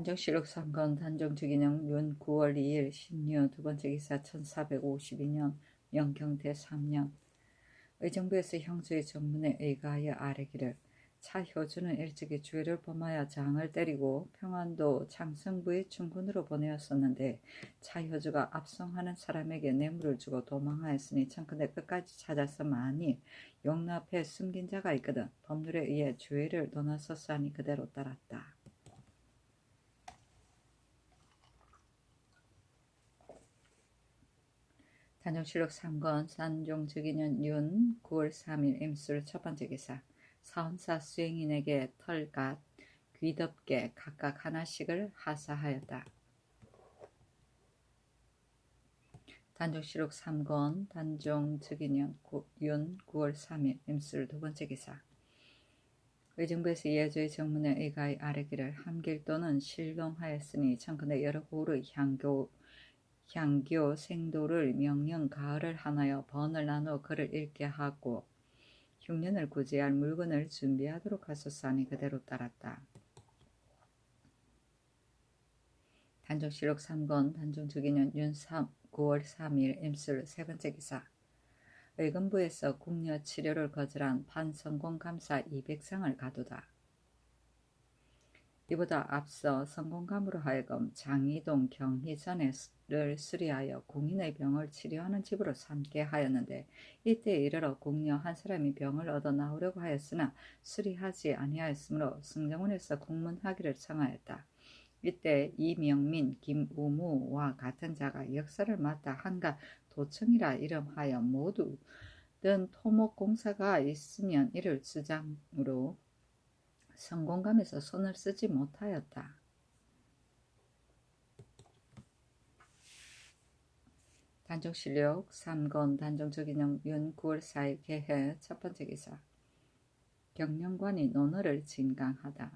단정실록 3건 단정주기령 윤 9월 2일 신유 두번째 기사 1452년 영경대 3년 의정부에서 형수의 전문에 의가하여 아뢰기를 차효주는 일찍이 주의를 범하여 장을 때리고 평안도 창성부의 충군으로 보내었었는데 차효주가 압송하는 사람에게 뇌물을 주고 도망하였으니 청컨대 끝까지 찾아서 만일 용납해 숨긴 자가 있거든 법률에 의해 주의를 도나서서 하니 그대로 따랐다. 단정실록 3건 산종즉위년 윤 9월 3일 임술 첫번째 기사 사헌사 수행인에게 털갓, 귀덮개 각각 하나씩을 하사하였다. 단정실록 3건 단종즉위년 윤 9월 3일 임술 두번째 기사 의정부에서 예조의 정문에 의가의 아뢰기를 함길도는 실롱하였으니 청컨대 여러 고을의 향교 생도를 명령 가을을 하나여 번을 나누어 글을 읽게 하고 흉년을 구제할 물건을 준비하도록 하소서 하니 그대로 따랐다. 단정실록 3건 단정즉위년 윤 9월 3일 임술 세번째 기사 의금부에서 궁녀 치료를 거절한 판성공감사 200상을 가두다. 이보다 앞서 성공감으로 하여금 장이동 경희전을 수리하여 궁인의 병을 치료하는 집으로 삼게 하였는데 이때 이르러 궁녀 한 사람이 병을 얻어 나오려고 하였으나 수리하지 아니하였으므로 승정원에서 국문하기를 청하였다. 이때 이명민, 김우무와 같은 자가 역사를 맡아 한가 도청이라 이름하여 모두 든 토목공사가 있으면 이를 주장으로 성공감에서 손을 쓰지 못하였다. 단정실록 3건 단정적인형 윤 9월 4일 개해 첫번째 기사 경영관이 논어를 진강하다.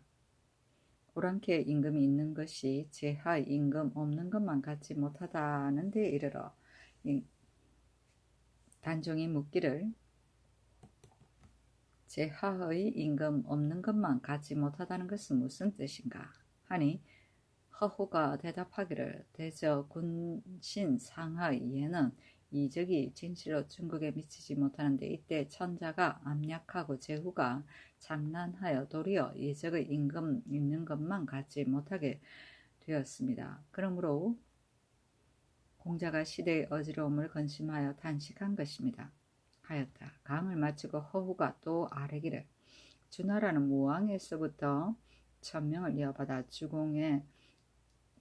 오랑캐 임금이 있는 것이 제하 임금 없는 것만 같지 못하다는 데 이르러 단종이 묻기를 제하의 임금 없는 것만 같지 못하다는 것은 무슨 뜻인가 하니 허호가 대답하기를 대저 군신 상하의 예는 이적이 진실로 중국에 미치지 못하는데 이때 천자가 암약하고 제후가 장난하여 도리어 이적의 임금 있는 것만 갖지 못하게 되었습니다. 그러므로 공자가 시대의 어지러움을 건심하여 단식한 것입니다. 하였다. 강을 마치고 허후가 또 아뢰기를 주나라는 무왕에서부터 천명을 이어받아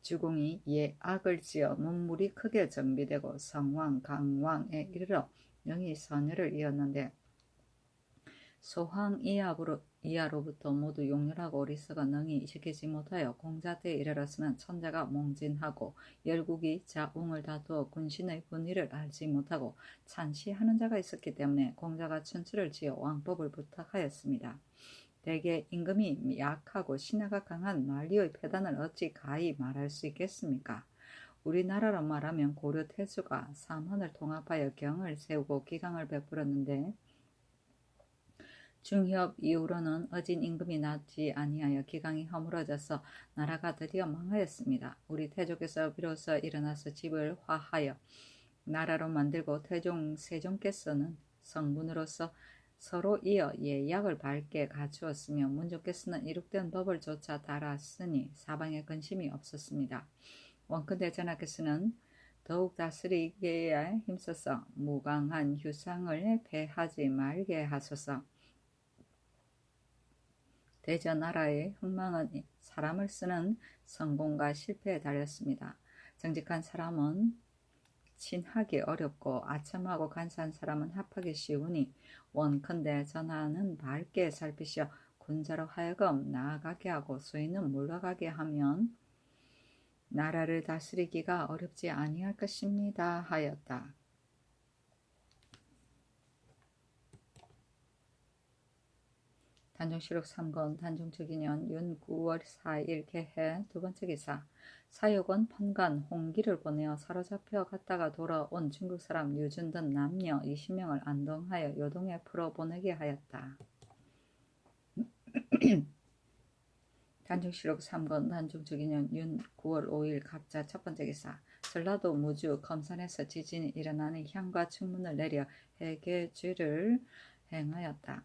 주공이 예악을 지어 문물이 크게 정비되고 성왕, 강왕에 이르러 영이 선열을 이었는데 소황 이하로부터 모두 용렬하고 어리석어 능히 지키지 못하여 공자 때에 이르렀으면 천자가 몽진하고 열국이 자웅을 다투어 군신의 분위를 알지 못하고 찬시하는 자가 있었기 때문에 공자가 춘추를 지어 왕법을 부탁하였습니다. 대개 임금이 약하고 신하가 강한 만리의 패단을 어찌 가히 말할 수 있겠습니까? 우리나라로 말하면 고려 태조가 삼헌을 통합하여 경을 세우고 기강을 베풀었는데 중협 이후로는 어진 임금이 나지 아니하여 기강이 허물어져서 나라가 드디어 망하였습니다. 우리 태조께서 비로소 일어나서 집을 화하여 나라로 만들고 태종 세종께서는 성군으로서 서로 이어 예약을 밝게 갖추었으며 문종께서는 이룩된 법을 조차 달았으니 사방에 근심이 없었습니다. 원컨대 전하께서는 더욱 다스리기에 힘써서 무강한 휴상을 패하지 말게 하소서. 대전나라의 흥망은 사람을 쓰는 성공과 실패에 달렸습니다. 정직한 사람은 친하기 어렵고 아첨하고 간사한 사람은 합하기 쉬우니 원컨대 전하는 밝게 살피시어 군자로 하여금 나아가게 하고 소인은 물러가게 하면 나라를 다스리기가 어렵지 아니할 것입니다. 하였다. 단정실록 3건 단정특위년 윤 9월 4일 개해 두번째 기사 사육원 판관 홍기를 보내어 사로잡혀 갔다가 돌아온 중국 사람 유준 등 남녀 20명을 안동하여 요동에 풀어보내게 하였다. 단종실록 3권 단종적인년 윤 9월 5일 갑자 첫 번째 기사. 전라도 무주 검산에서 지진이 일어나니 향과 충문을 내려 해계죄를 행하였다.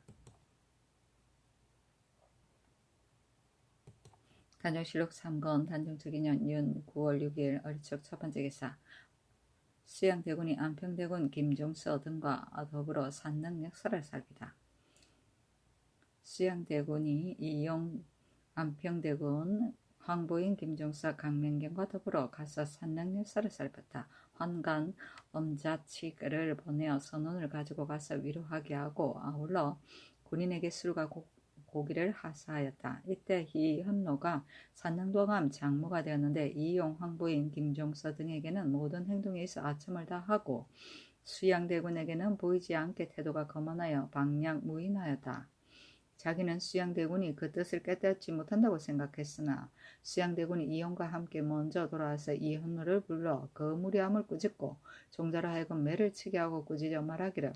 단종실록 3권 단종적인년 윤 9월 6일 얼척 첫 번째 기사. 수양대군이 안평대군 김종서 등과 더불어 산능 역사를 살피다. 수양대군이 이용 안평대군 황보인 김종서 강명경과 더불어 가서 산능 역사를 살폈다. 환관 엄자치를 보내어 선원을 가지고 가서 위로하게 하고 아울러 군인에게 술과 고기를 하사하였다. 이때 이현노가 산능도감 장모가 되었는데 이용, 황보인, 김종서 등에게는 모든 행동에 있어 아첨을 다하고 수양대군에게는 보이지 않게 태도가 거만하여 방향무인하였다. 자기는 수양대군이 그 뜻을 깨닫지 못한다고 생각했으나 수양대군이 이용과 함께 먼저 돌아와서 이현노를 불러 그 무리함을 꾸짖고 종자로 하여금 매를 치게 하고 꾸짖어 말하기를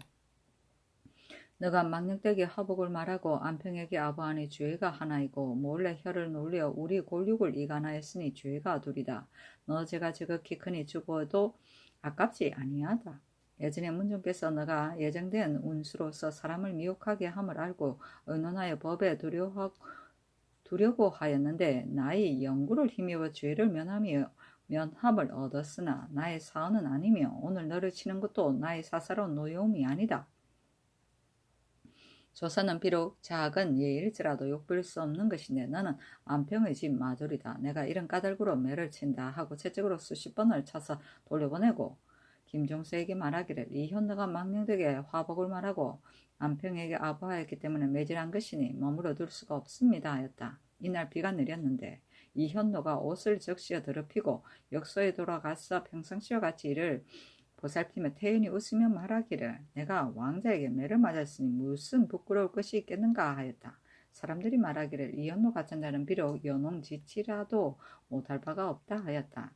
너가 망령되게 하복을 말하고 안평에게 아부하니 죄가 하나이고 몰래 혀를 놀려 우리 골육을 이간하였으니 죄가 둘이다. 너 제가 지극히 크니 죽어도 아깝지 아니하다. 예전에 문종께서 너가 예정된 운수로서 사람을 미혹하게 함을 알고 의논하여 법에 두려고 하였는데 나의 영구를 힘입어 죄를 면함을 얻었으나 나의 사언은 아니며 오늘 너를 치는 것도 나의 사사로운 노여움이 아니다. 조사는 비록 작은 예일지라도 욕볼 수 없는 것인데 너는 안평의 집 마졸이다. 내가 이런 까닭으로 매를 친다 하고 채찍으로 수십 번을 쳐서 돌려보내고 김종서에게 말하기를 이현노가 망령되게 화복을 말하고 안평에게 아부하였기 때문에 매질한 것이니 머물러 둘 수가 없습니다 하였다. 이날 비가 내렸는데 이현노가 옷을 적시어 더럽히고 역소에 돌아가서 평상시와 같이 이를 보살피며 태연히 웃으며 말하기를 내가 왕자에게 매를 맞았으니 무슨 부끄러울 것이 있겠는가 하였다. 사람들이 말하기를 이현노 같은 자는 비록 연홍지치라도 못할 바가 없다 하였다.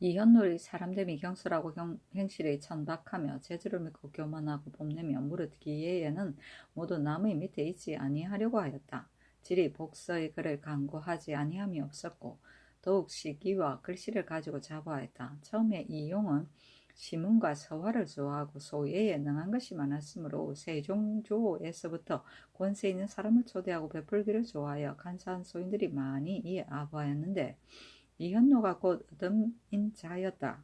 이현노의 사람됨이 경솔하고 행실에 천박하며 재주를 믿고 교만하고 뽐내며 무릇 기회에는 모두 남의 밑에 있지 아니하려고 하였다. 질이 복서의 글을 강구하지 아니함이 없었고 더욱 시기와 글씨를 가지고 자부하였다. 처음에 이용은 시문과 서화를 좋아하고 소예에 능한 것이 많았으므로 세종조에서부터 권세 있는 사람을 초대하고 베풀기를 좋아하여 간사한 소인들이 많이 이에 아부하였는데 이현노가 곧 덤인 자였다.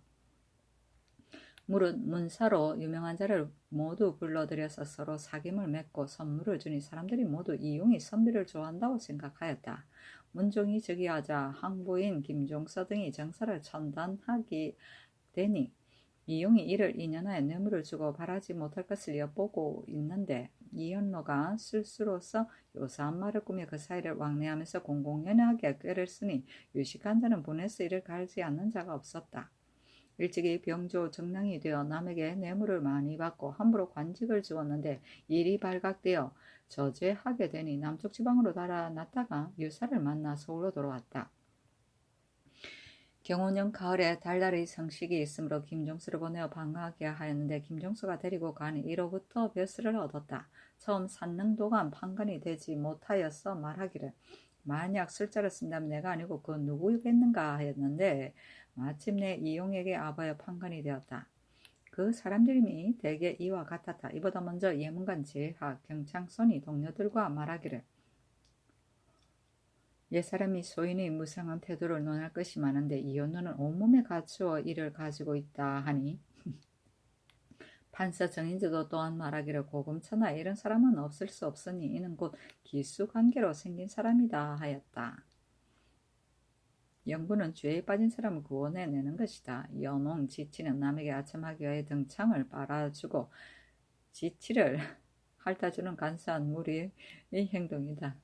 무릇 문사로 유명한 자를 모두 불러들여서 서로 사귐을 맺고 선물을 주니 사람들이 모두 이용이 선비를 좋아한다고 생각하였다. 문종이 즉위하자 황보인 김종서 등이 정사를 천단하게 되니 이용이 이를 2년하여 뇌물을 주고 바라지 못할 것을 엿보고 있는데 이현노가 술수로서 요사한 말을 꾸며 그 사이를 왕래하면서 공공연하게 꾀를 쓰니 유식한 자는 분해서 이를 갈지 않는 자가 없었다. 일찍이 병조 정량이 되어 남에게 뇌물을 많이 받고 함부로 관직을 주었는데 일이 발각되어 저죄하게 되니 남쪽 지방으로 달아났다가 유사를 만나 서울로 돌아왔다. 경호년 가을에 달달의 성식이 있으므로 김종서를 보내어 방하게 하였는데 김종서가 데리고 가니 이로부터 벼슬을 얻었다. 처음 산능도감 판관이 되지 못하여서 말하기를 만약 술자를 쓴다면 내가 아니고 그 누구겠는가 하였는데 마침내 이용에게 아바여 판관이 되었다. 그 사람들이 대개 이와 같았다. 이보다 먼저 예문관 제하 경창손이 동료들과 말하기를 옛사람이 소인의 무상한 태도를 논할 것이 많은데 이현노는 온몸에 갖추어 이를 가지고 있다 하니 판서 정인지도 또한 말하기를 고금천하 이런 사람은 없을 수 없으니 이는 곧 기수관계로 생긴 사람이다 하였다. 영구는 죄에 빠진 사람을 구원해내는 것이다. 연홍, 지치는 남에게 아첨하기 위해 등창을 빨아주고 지치를 핥아주는 간사한 무리의 행동이다.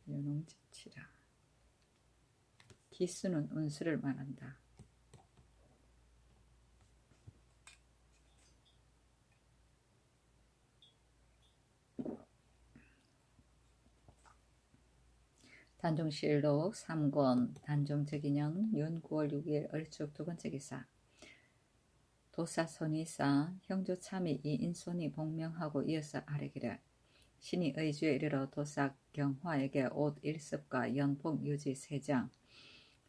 연홍지치라. 기수는 운수를 말한다. 단종실록 3권 단종적인년 윤 9월 6일 얼축 두 번째 기사. 도사 선의사 형조 참이 이 인손이 복명하고 이어서 아뢰기를 신이 의주에 이르러 도사 경화에게 옷 1습과 연복 유지 3장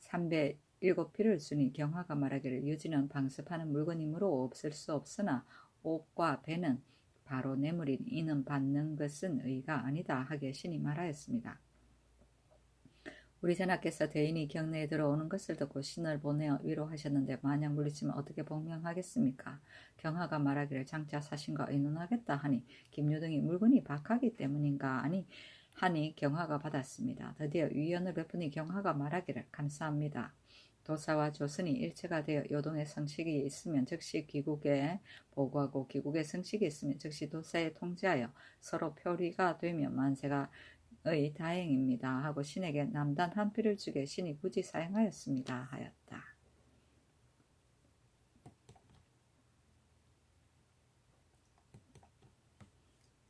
307필을 주니 경화가 말하기를 유지는 방습하는 물건이므로 없을 수 없으나 옷과 배는 바로 뇌물인 이는 받는 것은 의가 아니다 하게 신이 말하였습니다. 우리 전하께서 대인이 경내에 들어오는 것을 듣고 신을 보내어 위로하셨는데 만약 물리치면 어떻게 복명하겠습니까? 경하가 말하기를 장차 사신과 의논하겠다 하니 김유등이 물건이 박하기 때문인가 하니 경하가 받았습니다. 드디어 위연을 베푸니 경하가 말하기를 감사합니다. 도사와 조선이 일체가 되어 요동의 성식이 있으면 즉시 귀국에 보고하고 귀국에 성식이 있으면 즉시 도사에 통지하여 서로 표리가 되면 만세가 의 다행입니다 하고 신에게 남단 한 필을 주게 신이 굳이 사행하였습니다 하였다.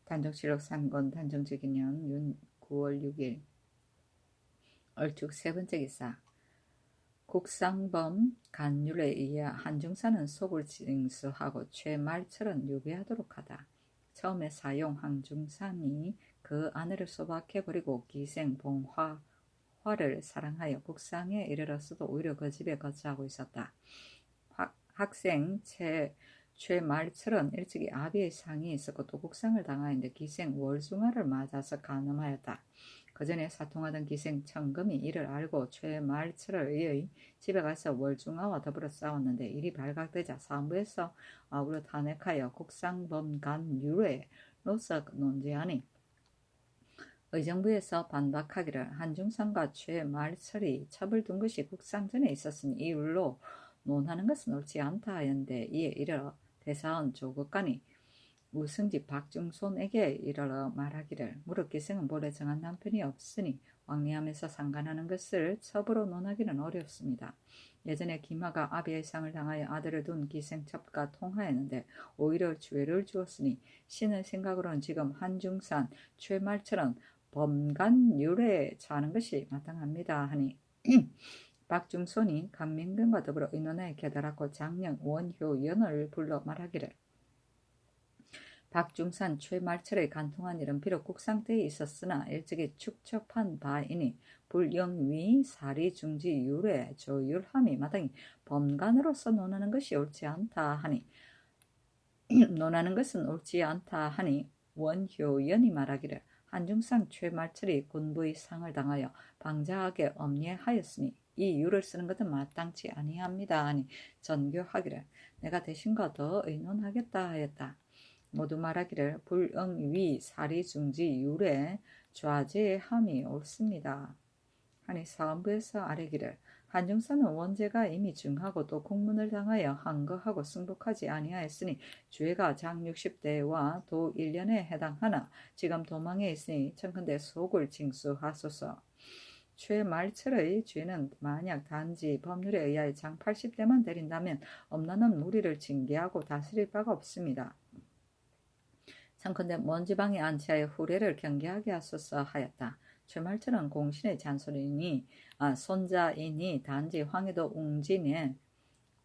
단정치록 3권 단정직인년 윤 9월 6일 얼축 세 번째 기사 국상범 간율에 의해 한중사는 속을 징수하고 최말철은 유배하도록 하다. 처음에 사용 한중산이 그 아내를 소박해버리고 기생 봉화를 사랑하여 국상에 이르렀어도 오히려 그 집에 거처하고 있었다. 학생 최말철은 일찍이 아비의 상이 있었고 또 국상을 당하였는데 기생 월중화를 맞아서 간음하였다. 그 전에 사통하던 기생 청금이 이를 알고 최말철을 의의 집에 가서 월중화와 더불어 싸웠는데 일이 발각되자 사무에서 아우러 탄핵하여 국상범간 유례로서 논지하니 의정부에서 반박하기를 한중산과 최말철이 첩을 둔 것이 국상전에 있었으니 이 일로 논하는 것은 옳지 않다 하였는데 이에 이르러 대사원 조국관이 우승집 박중손에게 이르러 말하기를 무릇 기생은 본래 정한 남편이 없으니 왕래하면서 상관하는 것을 첩으로 논하기는 어렵습니다. 예전에 김하가 아비의 상을 당하여 아들을 둔 기생첩과 통하였는데 오히려 죄를 주었으니 신의 생각으로는 지금 한중산 최말처럼 범간율에 처하는 것이 마땅합니다 하니 박중손이 감민근과 더불어 의논하여 깨달았고 장령 원효연을 불러 말하기를 박중산 최말철의 간통한 일은 비록 국상때에 있었으나 일찍이 축척한 바이니 불영위 사리중지 유례 조율함이 마땅히 범간으로서 논하는 것이 옳지 않다 하니 논하는 것은 옳지 않다 하니 원효연이 말하기를 한중산 최말철이 군부의 상을 당하여 방자하게 엄례하였으니 이 유를 쓰는 것은 마땅치 아니합니다 하니 전교하기를 내가 대신과 더 의논하겠다 하였다. 모두 말하기를 불응위 사리중지 유례 좌제함이 옳습니다 하니 사헌부에서 아뢰기를 한중산은 원제가 이미 증하고 또 국문을 당하여 항거하고 승복하지 아니하였으니 죄가 장 60대와 도 1년에 해당하나 지금 도망에 있으니 청컨대 속을 징수하소서. 최말철의 죄는 만약 단지 법률에 의하여 장 80대만 때린다면 엄난한 무리를 징계하고 다스릴 바가 없습니다. 청컨대 먼 지방에 안치하여 후례를 경계하게 하소서 하였다. 최말철은 공신의 잔소리니 손자이니 단지 황해도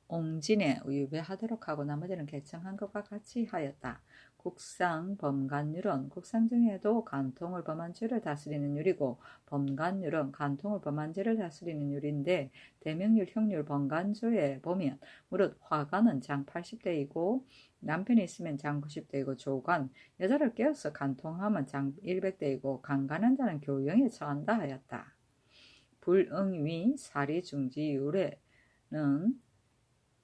옹진에 유배하도록 하고 나머지는 개청한 것과 같이 하였다. 국상 범간율은 국상 중에도 간통을 범한 죄를 다스리는 율이고 범간율은 간통을 범한 죄를 다스리는 율인데 대명률 형률 범간조에 보면 무릇 화관은 장 80대이고 남편이 있으면 장 90대이고 조관 여자를 깨어서 간통하면 장 100대이고 강간한 자는 교영에 처한다 하였다. 불응위 사리중지 율에는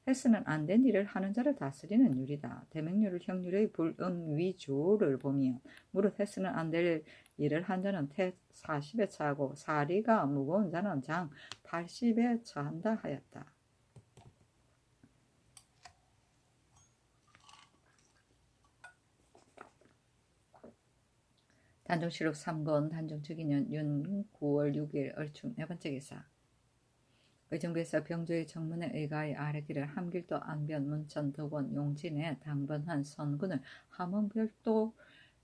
해서는 안 된 일을 하는 자를 다스리는 율이다. 대명률 형률의 불응위조를 보면 무릇 해서는 안 될 일을 한 자는 태 40에 처하고 사리가 무거운 자는 장 80에 처한다 하였다. 단정치록 3권 단정특위년 윤 9월 6일 얼충 네 번째 기사 의정부에서 병조의 정문에 의가하여 아뢰기를 함길도 안변 문천 덕원 용진에 당번한 선군을 함흥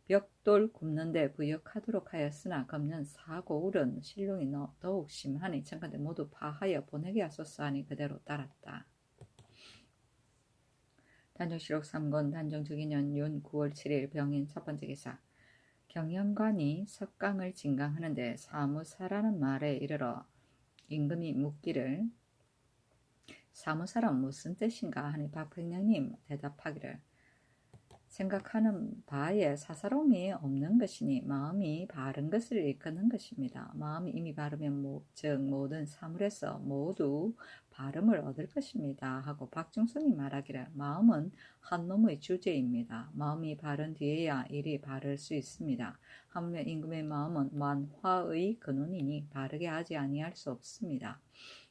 벽돌 굽는데 부역하도록 하였으나 검년 사고 울은 실롱이 더욱 심하니 청컨대 모두 파하여 보내게 하소서 하니 그대로 따랐다. 단정치록 3권 단정특위년 윤 9월 7일 병인 첫 번째 기사 경영관이 석강을 진강하는데 사무사라는 말에 이르러 임금이 묻기를 사무사란 무슨 뜻인가 하니 박평령님 대답하기를 생각하는 바에 사사로움이 없는 것이니 마음이 바른 것을 일컫는 것입니다. 마음이 이미 바르면 즉 모든 사물에서 모두 바름을 얻을 것입니다. 하고 박중선이 말하기를 마음은 한 놈의 주제입니다. 마음이 바른 뒤에야 일이 바를 수 있습니다. 하물며 임금의 마음은 만화의 근원이니 바르게 하지 아니할 수 없습니다.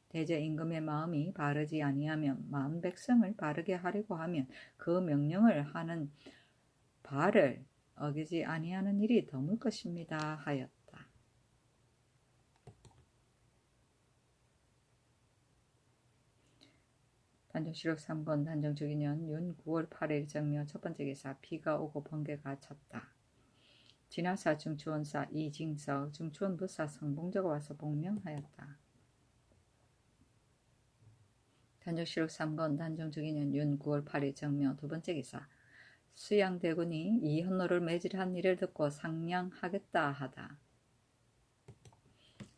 대제 임금의 마음이 바르지 아니하면 만 백성을 바르게 하려고 하면 그 명령을 하는 바를 어기지 아니하는 일이 드물 것입니다. 하였다. 단정시록 3권 단정주기년 윤 9월 8일 정묘 첫 번째 기사 비가 오고 번개가 쳤다. 진화사 중추원사 이징석 중추원부사 성봉자가 와서 복명하였다. 단정시록 3권 단정주기년 윤 9월 8일 정묘 두 번째 기사 수양대군이 이현노를 매질한 일을 듣고 상냥하겠다 하다.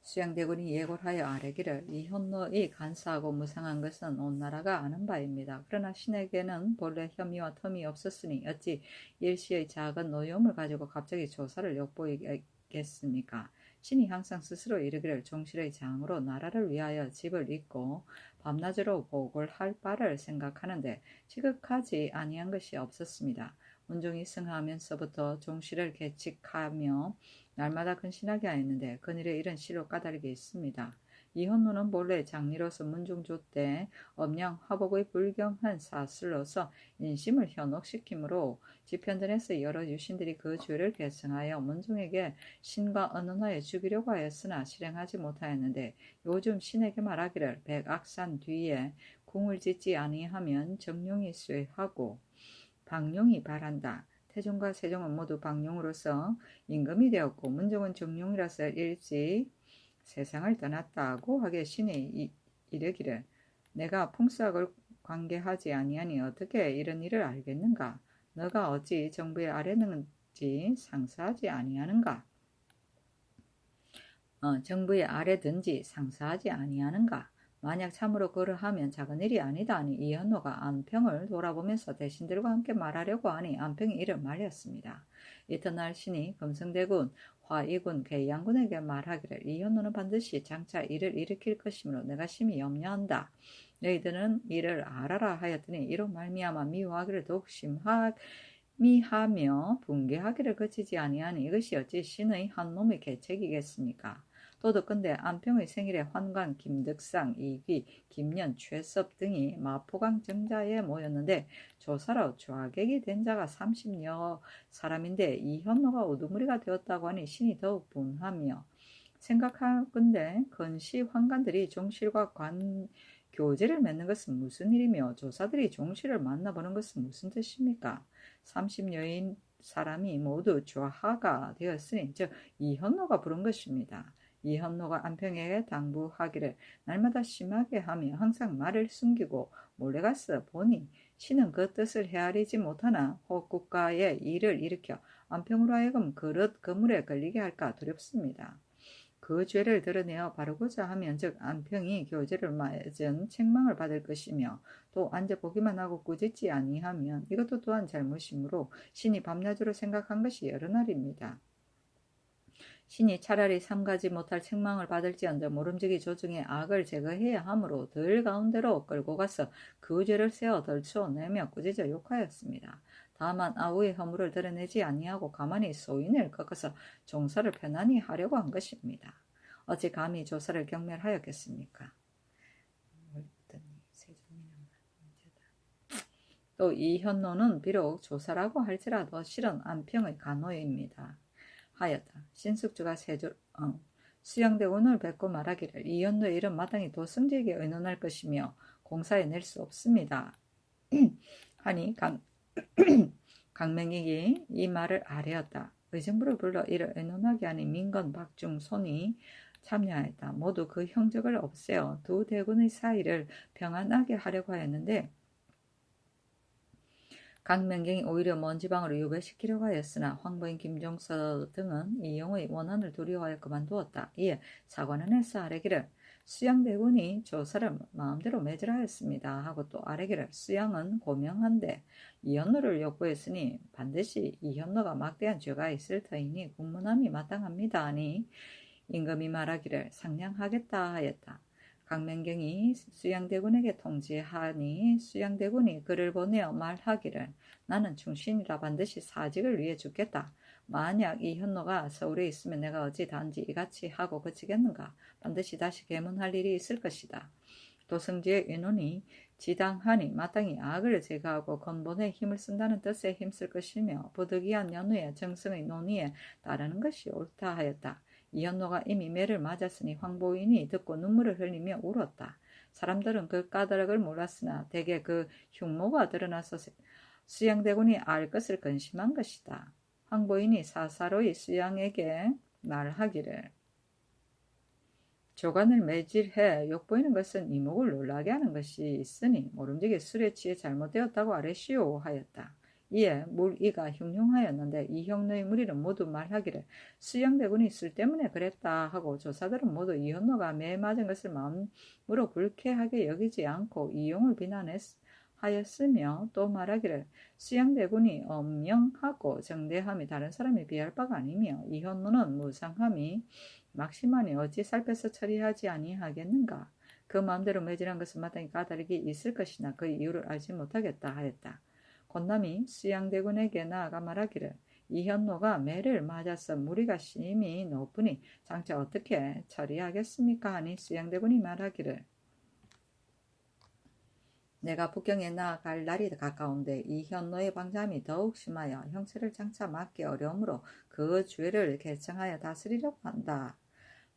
수양대군이 예고하여 아뢰기를 이현노의 간사하고 무상한 것은 온 나라가 아는 바입니다. 그러나 신에게는 본래 혐의와 틈이 없었으니 어찌 일시의 작은 노여움을 가지고 갑자기 조사를 엿보이겠습니까? 신이 항상 스스로 이르기를 종실의 장으로 나라를 위하여 집을 잇고 밤낮으로 복을 할 바를 생각하는데 지극하지 아니한 것이 없었습니다. 문종이 승하하면서부터 종실을 계칙하며 날마다 근신하게 하였는데 그늘에 이런 시로 까다리게 있습니다. 이현노는 본래 장리로서 문중조 때 엄양 화복의 불경한 사슬로서 인심을 현혹시키므로 지편전에서 여러 유신들이 그 죄를 계승하여 문종에게 신과 언언하여 죽이려고 하였으나 실행하지 못하였는데 요즘 신에게 말하기를 백악산 뒤에 궁을 짓지 아니하면 정룡이 쇠하고 방룡이 발한다. 태종과 세종은 모두 방룡으로서 임금이 되었고 문종은 정룡이라서 일찍 세상을 떠났다고 하게 신이 이르기를 내가 풍수학을 관계하지 아니하니 어떻게 이런 일을 알겠는가? 너가 어찌 정부에 아뢰는지 상사하지 아니하는가? 정부에 아뢰든지 상사하지 아니하는가? 만약 참으로 그러하면 작은 일이 아니다 하니 이현노가 안평을 돌아보면서 대신들과 함께 말하려고 하니 안평이 이를 말렸습니다. 이튿날 신이 금성대군, 화이군, 계양군에게 말하기를 이현노는 반드시 장차 일을 일으킬 것이므로 내가 심히 염려한다. 너희들은 이를 알아라 하였더니 이로 말미암아 미워하기를 더욱 미하며 붕괴하기를 그치지 아니하니 이것이 어찌 신의 한 놈의 계책이겠습니까? 도덕건대 안평의 생일에 환관, 김득상, 이귀, 김연, 최섭 등이 마포강 정자에 모였는데 조사로 좌객이 된 자가 30여 사람인데 이현노가 우두머리가 되었다고 하니 신이 더욱 분하며 생각하건대 건시 환관들이 종실과 교제를 맺는 것은 무슨 일이며 조사들이 종실을 만나보는 것은 무슨 뜻입니까? 30여인 사람이 모두 좌하가 되었으니 즉 이현노가 부른 것입니다. 이현노가 안평에게 당부하기를 날마다 심하게 하며 항상 말을 숨기고 몰래가서 보니 신은 그 뜻을 헤아리지 못하나 혹 국가의 일을 일으켜 안평으로 하여금 그릇 그물에 걸리게 할까 두렵습니다. 그 죄를 드러내어 바르고자 하면 즉 안평이 교제를 맞은 책망을 받을 것이며 또 앉아보기만 하고 꾸짖지 아니하면 이것도 또한 잘못이므로 신이 밤낮으로 생각한 것이 여러 날입니다. 신이 차라리 삼가지 못할 책망을 받을지언정 모름지기 조중에 악을 제거해야 하므로 들 가운데로 끌고 가서 그 죄를 세어 덜추어내며 꾸짖어 욕하였습니다. 다만 아우의 허물을 드러내지 아니하고 가만히 소인을 꺾어서 종사를 편안히 하려고 한 것입니다. 어찌 감히 조사를 경멸하였겠습니까? 또 이현노는 비록 조사라고 할지라도 실은 안평의 간호입니다. 하였다. 신숙주가 수양대군을 뵙고 말하기를 이현노의 일은 마땅히 도승지에게 의논할 것이며 공사에 낼 수 없습니다. 하니 강맹익이 이 말을 아뢰었다. 의정부를 불러 이를 의논하게 하니 민건, 박중, 손이 참여하였다. 모두 그 형적을 없애어 두 대군의 사이를 평안하게 하려고 하였는데 강명경이 오히려 먼 지방으로 유배시키려고 하였으나 황보인 김종서 등은 이용의 원한을 두려워하여 그만두었다. 이에 사관은 해서 아뢰기를 수양대군이 조사를 마음대로 맺으라 했습니다 하고 또 아뢰기를 수양은 고명한데 이현노를 요구했으니 반드시 이현노가 막대한 죄가 있을 터이니 국문함이 마땅합니다 하니 임금이 말하기를 상냥하겠다 하였다. 강명경이 수양대군에게 통지하니 수양대군이 그를 보내어 말하기를 나는 충신이라 반드시 사직을 위해 죽겠다. 만약 이 현노가 서울에 있으면 내가 어찌 단지 이같이 하고 그치겠는가. 반드시 다시 계문할 일이 있을 것이다. 도성지의 인원이 지당하니 마땅히 악을 제거하고 근본에 힘을 쓴다는 뜻에 힘쓸 것이며 부득이한 연후의 정성의 논의에 따르는 것이 옳다 하였다. 이현노가 이미 매를 맞았으니 황보인이 듣고 눈물을 흘리며 울었다. 사람들은 그 까닭을 몰랐으나 대개 그 흉모가 드러나서 수양대군이 알 것을 근심한 것이다. 황보인이 사사로이 수양에게 말하기를 조간을 매질해 욕보이는 것은 이목을 놀라게 하는 것이 있으니 모름지기 술에 취해 잘못되었다고 아뢰시오 하였다. 이에 물이가 흉흉하였는데 이 형노의 무리는 모두 말하기를 수양대군이 술 때문에 그랬다 하고 조사들은 모두 이현노가 매 맞은 것을 마음으로 불쾌하게 여기지 않고 이용을 비난하였으며 또 말하기를 수양대군이 엄령하고 정대함이 다른 사람에 비할 바가 아니며 이현노는 무상함이 막심하니 어찌 살펴서 처리하지 아니하겠는가. 그 마음대로 매질한 것은 마땅히 까다르게 있을 것이나 그 이유를 알지 못하겠다 하였다. 권남이 수양대군에게 나아가 말하기를 이현노가 매를 맞아서 무리가 심히 높으니 장차 어떻게 처리하겠습니까 하니 수양대군이 말하기를 내가 북경에 나아갈 날이 가까운데 이 현노의 방잠이 더욱 심하여 형체를 장차 막기 어려우므로 그 죄를 개청하여 다스리려고 한다.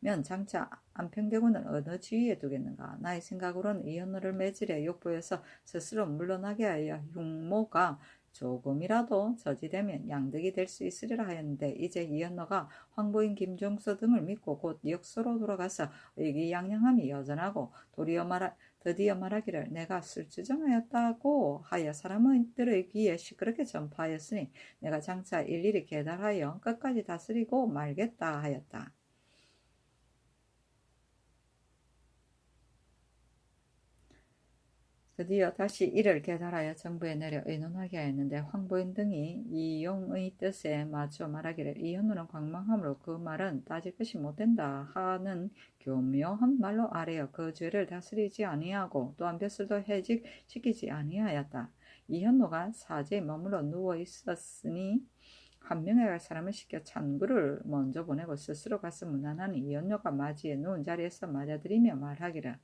면 장차 안평대군을 어느 지위에 두겠는가. 나의 생각으로는 이 현노를 매질해 욕보여서 스스로 물러나게 하여 흉모가 조금이라도 저지되면 양득이 될 수 있으리라 하였는데 이제 이 현노가 황보인 김종서 등을 믿고 곧 역소로 돌아가서 의기양양함이 여전하고 드디어 말하기를 내가 술주정하였다고 하여 사람들의 귀에 시끄럽게 전파하였으니 내가 장차 일일이 계달하여 끝까지 다스리고 말겠다 하였다. 드디어 다시 이를 계달하여 정부에 내려 의논하게 하였는데 황보인 등이 이용의 뜻에 맞춰 말하기를 이 현노는 광망함으로 그 말은 따질 것이 못된다 하는 교묘한 말로 아뢰어 그 죄를 다스리지 아니하고 또한 벼슬도 해직시키지 아니하였다. 이 현노가 사제에 머물러 누워 있었으니 한 명에 갈 사람을 시켜 찬구를 먼저 보내고 스스로 가서 문안하니 이 현노가 맞이에 누운 자리에서 맞아들이며 말하기를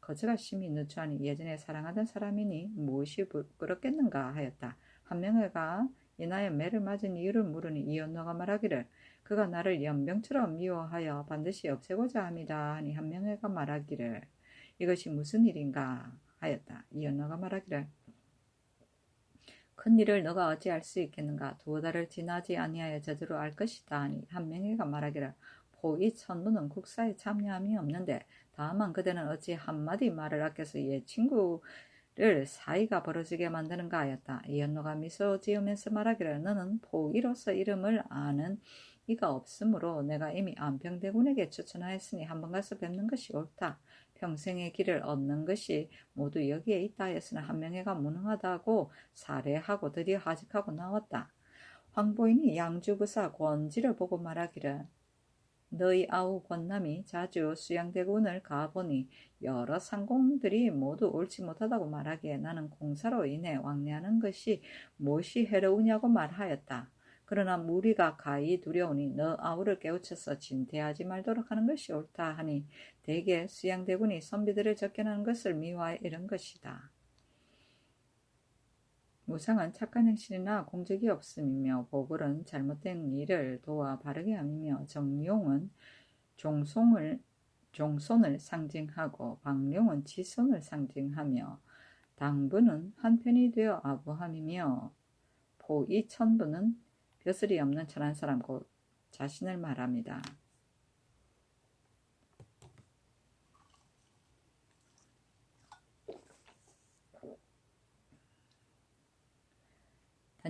거처가 심히 누추하니 예전에 사랑하던 사람이니 무엇이 부끄럽겠는가 하였다. 한명회가 이나의 매를 맞은 이유를 물으니 이현노가 말하기를 그가 나를 연병처럼 미워하여 반드시 없애고자 합니다 하니 한명회가 말하기를 이것이 무슨 일인가 하였다. 이현노가 말하기를 큰 일을 너가 어찌 알 수 있겠는가. 두어 달을 지나지 아니하여 저주로 알 것이다 하니 한명회가 말하기를 포이 천부는 국사에 참여함이 없는데 다만 그대는 어찌 한마디 말을 아껴서 옛 친구를 사이가 벌어지게 만드는가 하였다. 이현노가 미소 지으면서 말하기를 너는 포이로서 이름을 아는 이가 없으므로 내가 이미 안평대군에게 추천하였으니 한번 가서 뵙는 것이 옳다. 평생의 길을 얻는 것이 모두 여기에 있다 하였으나 한명회가 무능하다고 살해하고 드디어 하직하고 나왔다. 황보인이 양주부사 권지를 보고 말하기를 너희 아우 권남이 자주 수양대군을 가보니 여러 상공들이 모두 옳지 못하다고 말하기에 나는 공사로 인해 왕래하는 것이 무엇이 해로우냐고 말하였다. 그러나 무리가 가히 두려우니 너 아우를 깨우쳐서 진퇴하지 말도록 하는 것이 옳다 하니 대개 수양대군이 선비들을 접견하는 것을 미워하여 이런 것이다. 무상은 착한 행실이나 공적이 없음이며 보글은 잘못된 일을 도와 바르게 함이며 정용은 종손을 상징하고 방룡은 지손을 상징하며 당부는 한편이 되어 아부함이며 포이천부는 벼슬이 없는 천한 사람 곧 자신을 말합니다.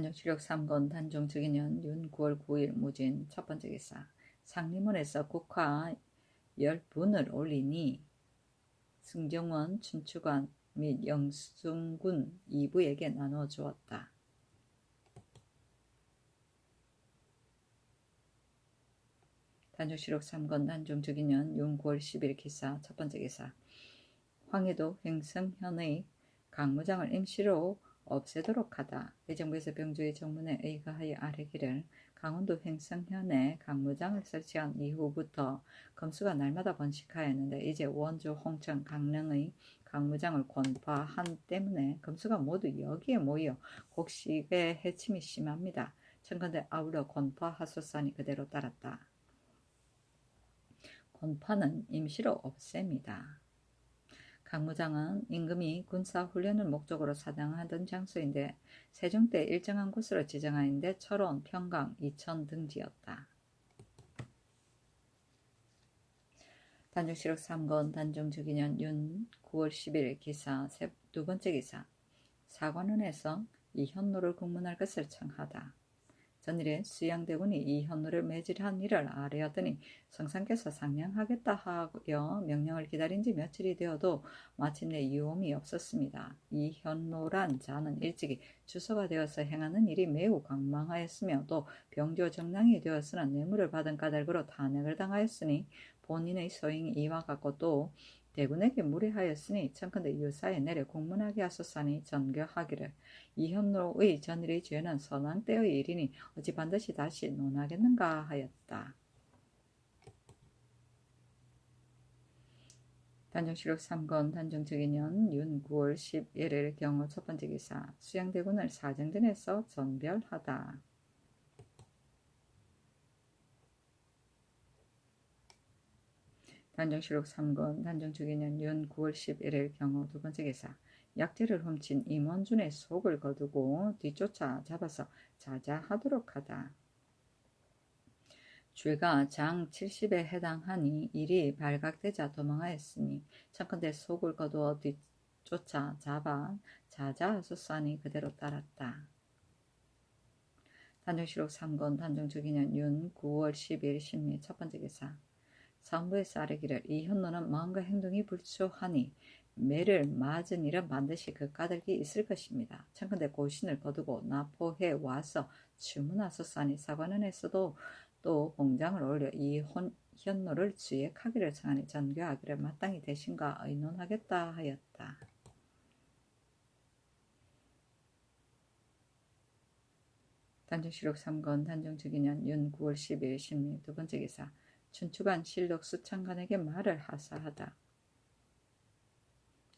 단종시력 3권 단종 즉위년 윤 9월 9일 무진 첫 번째 기사. 상림원에서 국화 10분을 올리니 승정원, 춘추관 및 영순군 2부에게 나눠 주었다. 단종시록 3권 단종 즉위년 윤 9월 10일 기사 첫 번째 기사. 황해도 횡성현의 강무장을 임시로 없애도록 하다. 의정부에서 병조의 정문에 의거하여 아뢰기를 강원도 횡성현에 강무장을 설치한 이후부터 검수가 날마다 번식하였는데 이제 원주, 홍천, 강릉의 강무장을 권파한 때문에 검수가 모두 여기에 모여 곡식의 해침이 심합니다. 청컨대 아울러 권파하소산이 그대로 따랐다. 권파는 임시로 없앱니다. 강무장은 임금이 군사훈련을 목적으로 사당하던 장소인데 세종 때 일정한 곳으로 지정하였는데 철원, 평강, 이천 등지였다. 단종시록 3권 단종 즉위년 윤 9월 10일 기사 두 번째 기사. 사관원에서 이현노를 국문할 것을 청하다. 전일에 수양대군이 이현노를 매질한 일을 아뢰었더니 성상께서 상냥하겠다 하여 명령을 기다린 지 며칠이 되어도 마침내 유hom이 없었습니다. 이현노란 자는 일찍이 주소가 되어서 행하는 일이 매우 강망하였으며 또 병조 정랑이 되었으나 뇌물을 받은 까닭으로 탄핵을 당하였으니 본인의 소행이 이와 같고 또 대군에게 무례하였으니 청컨대 유사에 내려 공문하게 하소서니 전교하기를 이현노의 전일의 죄는 선왕 때의 일이니 어찌 반드시 다시 논하겠는가 하였다. 단종시록 3권 단종 즉위년 윤 9월 11일 경우 첫 번째 기사. 수양대군을 사정전에서 전별하다. 단종시록 3권 단종 즉위년 윤 9월 11일 경우 두 번째 기사. 약재를 훔친 임원준의 속을 거두고 뒤쫓아 잡아서 자자하도록 하다. 죄가 장 70에 해당하니 일이 발각되자 도망하였으니 청컨대 속을 거두어 뒤쫓아 잡아 자자하소서니 그대로 따랐다. 단종시록 3권 단종 즉위년 윤 9월 10일 신미 첫 번째 기사. 사헌부에서 아뢰기를 이현노는 마음과 행동이 불초하니 매를 맞은 일은 반드시 그 까닭이 있을 것입니다. 청컨대 고신을 거두고 나포해 와서 주문하소서니 사관원에서도 또 봉장을 올려 이현노를 주액하기를 청하니 전교하기를 마땅히 대신과 의논하겠다 하였다. 단종시록 3권 단종 즉위년 윤 9월 10일 신미 두 번째 기사. 춘추관 실록 수창관에게 말을 하사하다.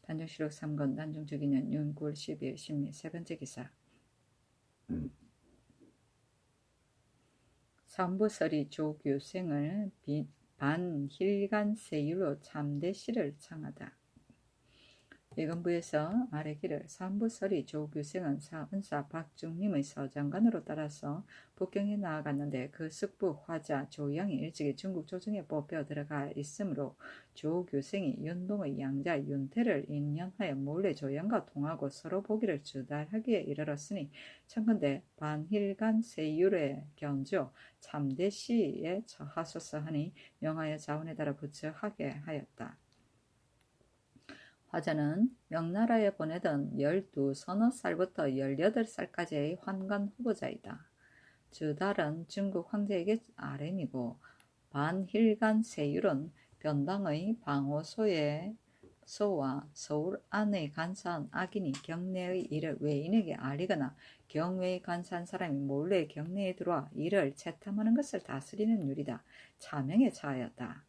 단종시록 3권 단종 즉위년 윤 9월 10일 신미 세 번째 기사. 사헌부설이 조규생을 반힐간세유로 참대시를 청하다. 예금부에서 아뢰기를 사헌부설이 조규생은 사은사 박중림의 서장관으로 따라서 북경에 나아갔는데 그 숙부 화자 조양이 일찍이 중국 조정에 뽑혀 들어가 있으므로 조규생이 윤동의 양자 윤태를 인연하여 몰래 조양과 통하고 서로 보기를 주달하기에 이르렀으니 청컨대 반힐간세율에 견주 참대시에 처하소서 하니 명하여 자원에 따라 부처하게 하였다. 화자는 명나라에 보내던 12서너 살부터 18살까지의 환관 후보자이다. 주달은 중국 황제에게 아뢰미고 반힐간 세율은 변당의 방호소의 소와 서울 안의 간사한 악인이 경내의 일을 외인에게 알리거나 경외에 간사한 사람이 몰래 경내에 들어와 이를 채탐하는 것을 다스리는 율이다. 차명에 처하였다.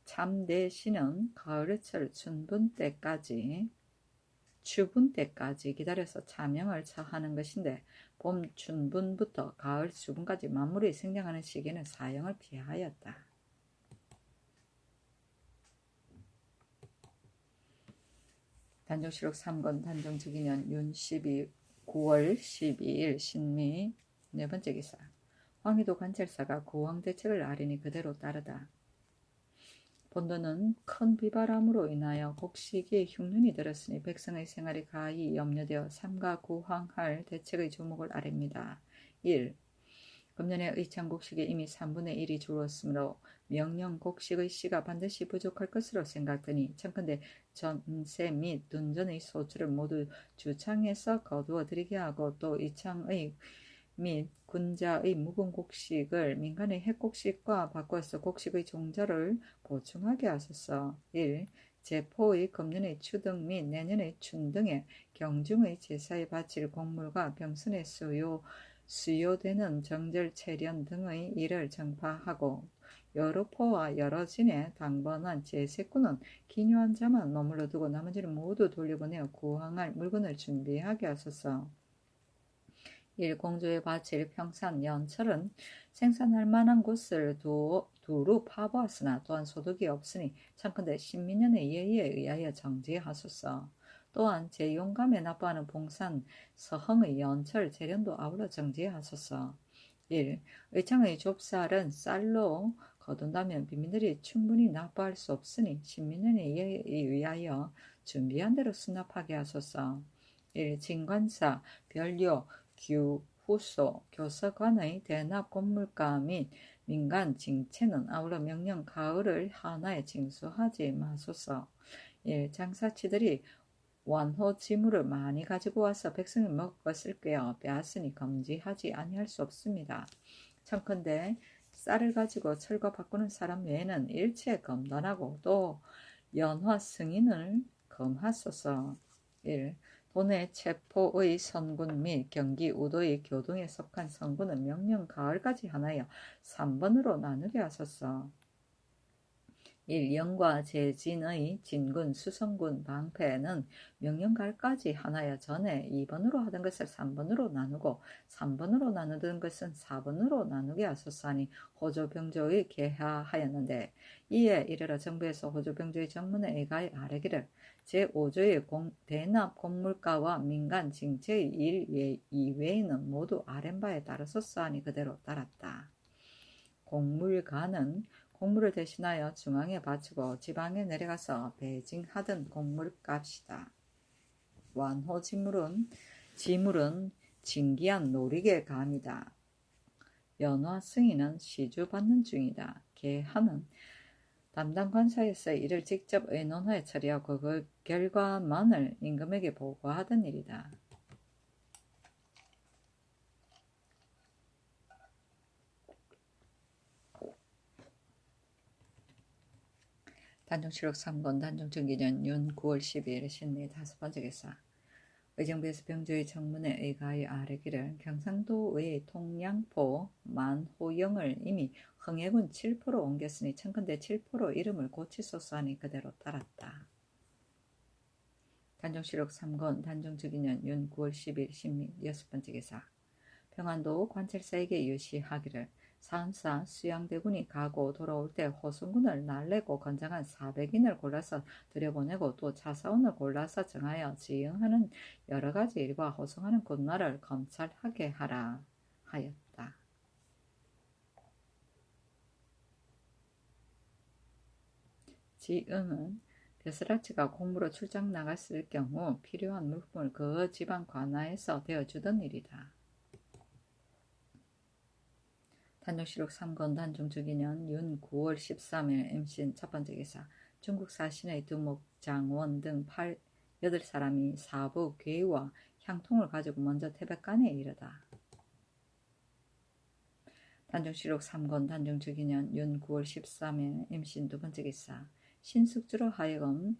참대시는 가을철 추분 때까지 기다려서 차명을 처하는 것인데 봄 춘분부터 가을 추분까지 만물이 생장하는 시기에는 사형을 피하였다. 단종시록 3권 단종 즉위년 윤 9월 12일 신미 네 번째 기사. 황희도 관찰사가 고왕대책을 아뢰니 그대로 따르다. 본도는 큰 비바람으로 인하여 곡식이 흉년이 들었으니 백성의 생활이 가히 염려되어 삼가 구황할 대책의 조목을 아랩니다. 1. 금년에 의창 곡식이 이미 3분의 1이 줄었으므로 명령 곡식의 씨가 반드시 부족할 것으로 생각되니 청컨대 전세 및 둔전의 소출을 모두 주창에서 거두어 들이게 하고 또 이창의 및 군자의 묵은 곡식을 민간의 핵곡식과 바꿔서 곡식의 종자를 보충하게 하소서. 1. 제포의 금년의 추등 및 내년의 춘등에 경중의 제사에 바칠 곡물과 병선의 수요되는 정절 체련 등의 일을 정파하고 여러 포와 여러 진에 당번한 제세꾼은 기묘한 자만 머물러 두고 나머지는 모두 돌려보내어 구항할 물건을 준비하게 하소서. 1. 공주에 바칠 평산 연철은 생산할 만한 곳을 두루 파보았으나 또한 소득이 없으니 청컨대 신민년의 예의에 의하여 정지하소서. 또한 제용감에 납부하는 봉산 서흥의 연철 재련도 아울러 정지하소서. 1. 의창의 좁쌀은 쌀로 거둔다면 빈민들이 충분히 납부할 수 없으니 신민년의 예의에 의하여 준비한 대로 수납하게 하소서. 1. 진관사, 변료, 후소, 교서관의 대납 건물가 및 민간 징체는 아울러 명령 가을을 하나에 징수하지 마소서. 1. 장사치들이 완호 지물을 많이 가지고 와서 백성이 먹을 것을 꿰어 빼앗으니 금지하지 아니할 수 없습니다. 청컨대 쌀을 가지고 철거 바꾸는 사람 외에는 일체 검단하고 또 연화 승인을 금하소서. 1. 도내 체포의 선군 및 경기 우도의 교동에 속한 선군은 명령 가을까지 하나여 3번으로 나누게 하소서. 1. 영과 제진의 진군, 수성군, 방패는 명령갈까지 하나여 전에 2번으로 하던 것을 3번으로 나누고 3번으로 나누던 것은 4번으로 나누게 하소서하니 호조병조의 개하하였는데 이에 이르러 정부에서 호조병조의 정문에 의가에 아뢰기를 제5조의 대납 공물가와 민간 징체의 일 이외에는 모두 아랜 바에 따르소서 하니 그대로 따랐다. 공물가는 곡물을 대신하여 중앙에 바치고 지방에 내려가서 배징하던 곡물값이다. 완호 지물은 진기한 노리개 감이다. 연화 승인은 시주 받는 중이다. 개하는 담당 관사에서 이를 직접 의논하여 처리하고 그 결과만을 임금에게 보고하던 일이다. 단종실록 3권 단종정기년 윤 9월 12일 신미 5번째 기사. 의정부에서 병조의 정문에 의가하여 아뢰기를 경상도의 통양포 만호영을 이미 흥해군 7포로 옮겼으니 청컨대 7포로 이름을 고치소서 하니 그대로 따랐다. 단종실록 3권 단종정기년 윤 9월 10일 신미 6번째 기사. 평안도 관찰사에게 유시하기를 사은사 수양대군이 가고 돌아올 때 호순군을 날래고 건장한 400인을 골라서 들여보내고 또 차사원을 골라서 정하여 지응하는 여러가지 일과 호송하는 군마를 검찰하게 하라 하였다. 지응은 벼슬아치가 공무로 출장 나갔을 경우 필요한 물품을 그 지방 관아에서 대어주던 일이다. 단종실록 3권 단종주기년 윤 9월 13일 임신 첫번째 기사. 중국 사신의 두목, 장원 등 8사람이 사부 괴와 향통을 가지고 먼저 태백간에 이르다. 단종실록 3권 단종주기년 윤 9월 13일 임신 두번째 기사. 신숙주로 하여금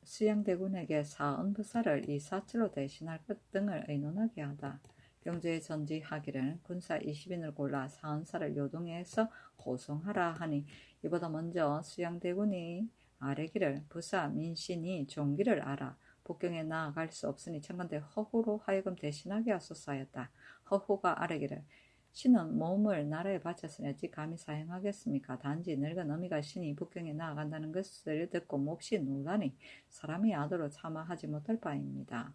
수양대군에게 사은부사를 이사철로 대신할 것 등을 의논하게 하다. 병조에 전지하기를 군사 20인을 골라 사은사를 요동해서 호송하라 하니 이보다 먼저 수양대군이 아뢰기를 부사 민신이 종기를 알아 북경에 나아갈 수 없으니 청컨대 허후로 하여금 대신하게 하소서 하였다. 허후가 아뢰기를 신은 몸을 나라에 바쳤으니 어찌 감히 사행하겠습니까? 단지 늙은 어미가 신이 북경에 나아간다는 것을 듣고 몹시 놀라니 사람이 아도로 참아하지 못할 바입니다.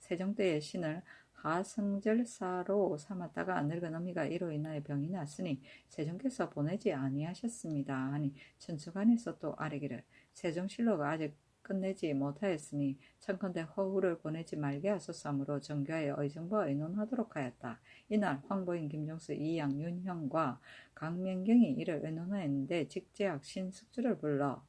세종 때의 신을 하승절사로 삼았다가 늙은 어미가 이로 인하여 병이 났으니 세종께서 보내지 아니하셨습니다 하니 천수관에서 또 아뢰기를 세종실로가 아직 끝내지 못하였으니 청컨대 허후를 보내지 말게 하소서 하므로 정교하여 의정부와 의논하도록 하였다. 이날 황보인 김종수 이양 윤형과 강명경이 이를 의논하였는데 직제학 신숙주를 불러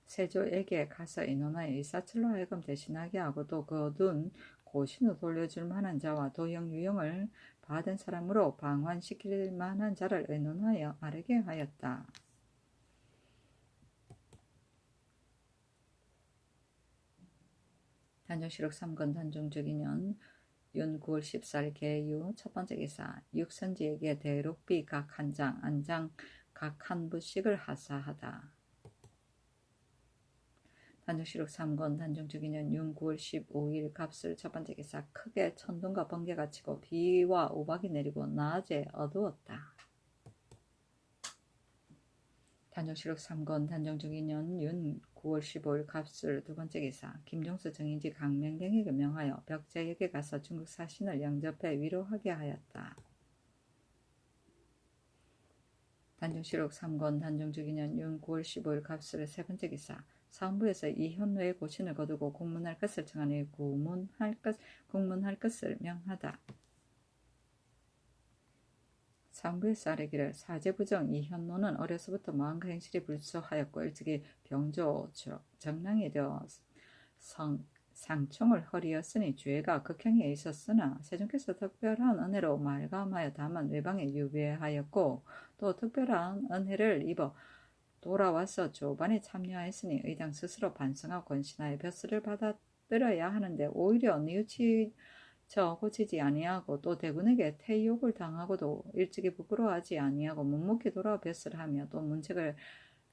세조에게 가서 의논하여 일사철로 하여금 대신하게 하고 또 거둔 고신을 돌려줄 만한 자와 도형 유형을 받은 사람으로 방환시킬 만한 자를 의논하여 아뢰게 하였다. 단종실록 3권 단종주기년 윤 9월 14일 개유 첫 번째 기사 육선지에게 대록비 각 한 장, 안장 각 한 부씩을 하사하다. 단종실록 3권 단종주기년 윤 9월 15일 갑술 첫 번째 기사 크게 천둥과 번개가 치고 비와 우박이 내리고 낮에 어두웠다. 단종실록 3권 단종주기년 윤 9월 15일 갑술 두 번째 기사 김종수 정인지 강명경에게 명하여 벽제에게 가서 중국 사신을 영접해 위로하게 하였다. 단종실록 3권 단종주기년 윤 9월 15일 갑술의 세 번째 기사 사헌부에서 이현노의 고신을 거두고 공문할 것을 청하니 국문할 것을 명하다. 사헌부에서 아뢰기를 사제부정 이현노는 어려서부터 마음과 행실이 불수하였고 일찍이 병조 정랑이 되어 상총을 허리었으니 죄가 극형에 있었으나 세종께서 특별한 은혜로 말감하여 다만 외방에 유배하였고 또 특별한 은혜를 입어 돌아와서 조반에 참여하였으니 의당 스스로 반성하고 권신하여 벼슬을 받아들여야 하는데 오히려 뉘우치져 고치지 아니하고 또 대군에게 태욕을 당하고도 일찍이 부끄러워하지 아니하고 묵묵히 돌아와 벼슬하며 또 문책을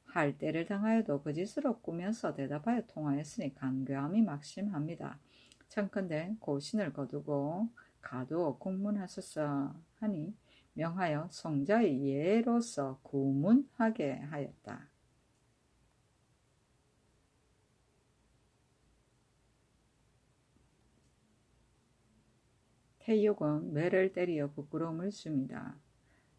할 때를 당하여도 거짓으로 꾸며서 대답하여 통하였으니 간교함이 막심합니다. 청컨대 고신을 거두고 가두어 국문하소서 하니 명하여 송자의 예로서 구문하게 하였다. 태욕은 매를 때리어 부끄러움을 줍니다.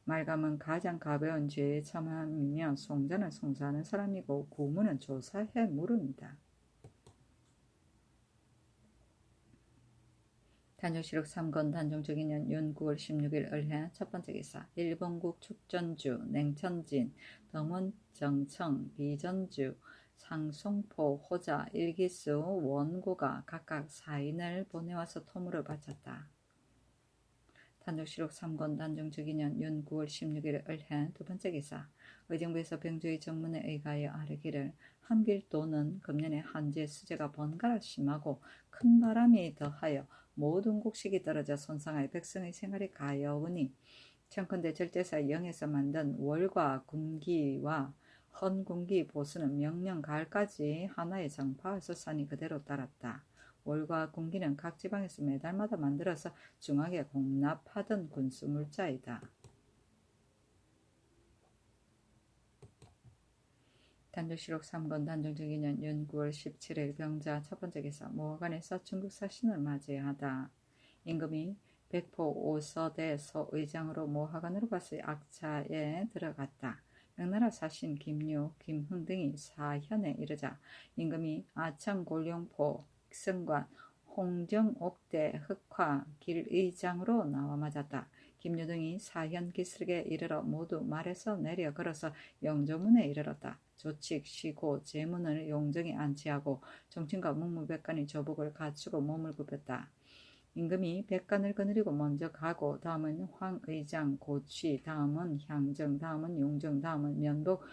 말감은 가장 가벼운 죄의 첨함이며 송자는 송사하는 사람이고 구문은 조사해 물음이다. 단종실록 3권 단종주기년 윤 9월 16일 을해 첫 번째 기사 일본국 축전주, 냉천진, 덤원 정청, 비전주, 상송포, 호자, 일기수, 원고가 각각 4인을 보내와서 토물을 바쳤다. 단종실록 3권 단종주기년 윤 9월 16일 을해 두 번째 기사 의정부에서 병조의 정문에 의하여 아뢰기를 한길도는 금년에 한지의 수재가 번갈아 심하고 큰 바람이 더하여 모든 곡식이 떨어져 손상하여 백성의 생활이 가여우니 청컨대 절대사 영에서 만든 월과 군기와 헌군기 보수는 명령 가을까지 하나의 정파에서 산이 그대로 따랐다. 월과 군기는 각 지방에서 매달마다 만들어서 중앙에 공납하던 군수물자이다. 단종실록 3권 단종주기년 윤 9월 17일 병자 첫 번째 기사 모호관에서 중국 사신을 맞이하다. 임금이 백포 오서대 서의장으로 모하관으로 가서 악차에 들어갔다. 명나라 사신 김유, 김흥 등이 사현에 이르자 임금이 아청 골룡포, 익성관, 홍정옥대 흑화 길의장으로 나와 맞았다. 김유 등이 사현 기슭에 이르러 모두 말에서 내려 걸어서 영조문에 이르렀다. 조칙, 시고, 제문을 용정에 안치하고 정친과 문무백관이 조복을 갖추고 몸을 굽혔다. 임금이 백관을 거느리고 먼저 가고 다음은 황의장, 고취, 다음은 향정, 다음은 용정, 다음은 면복,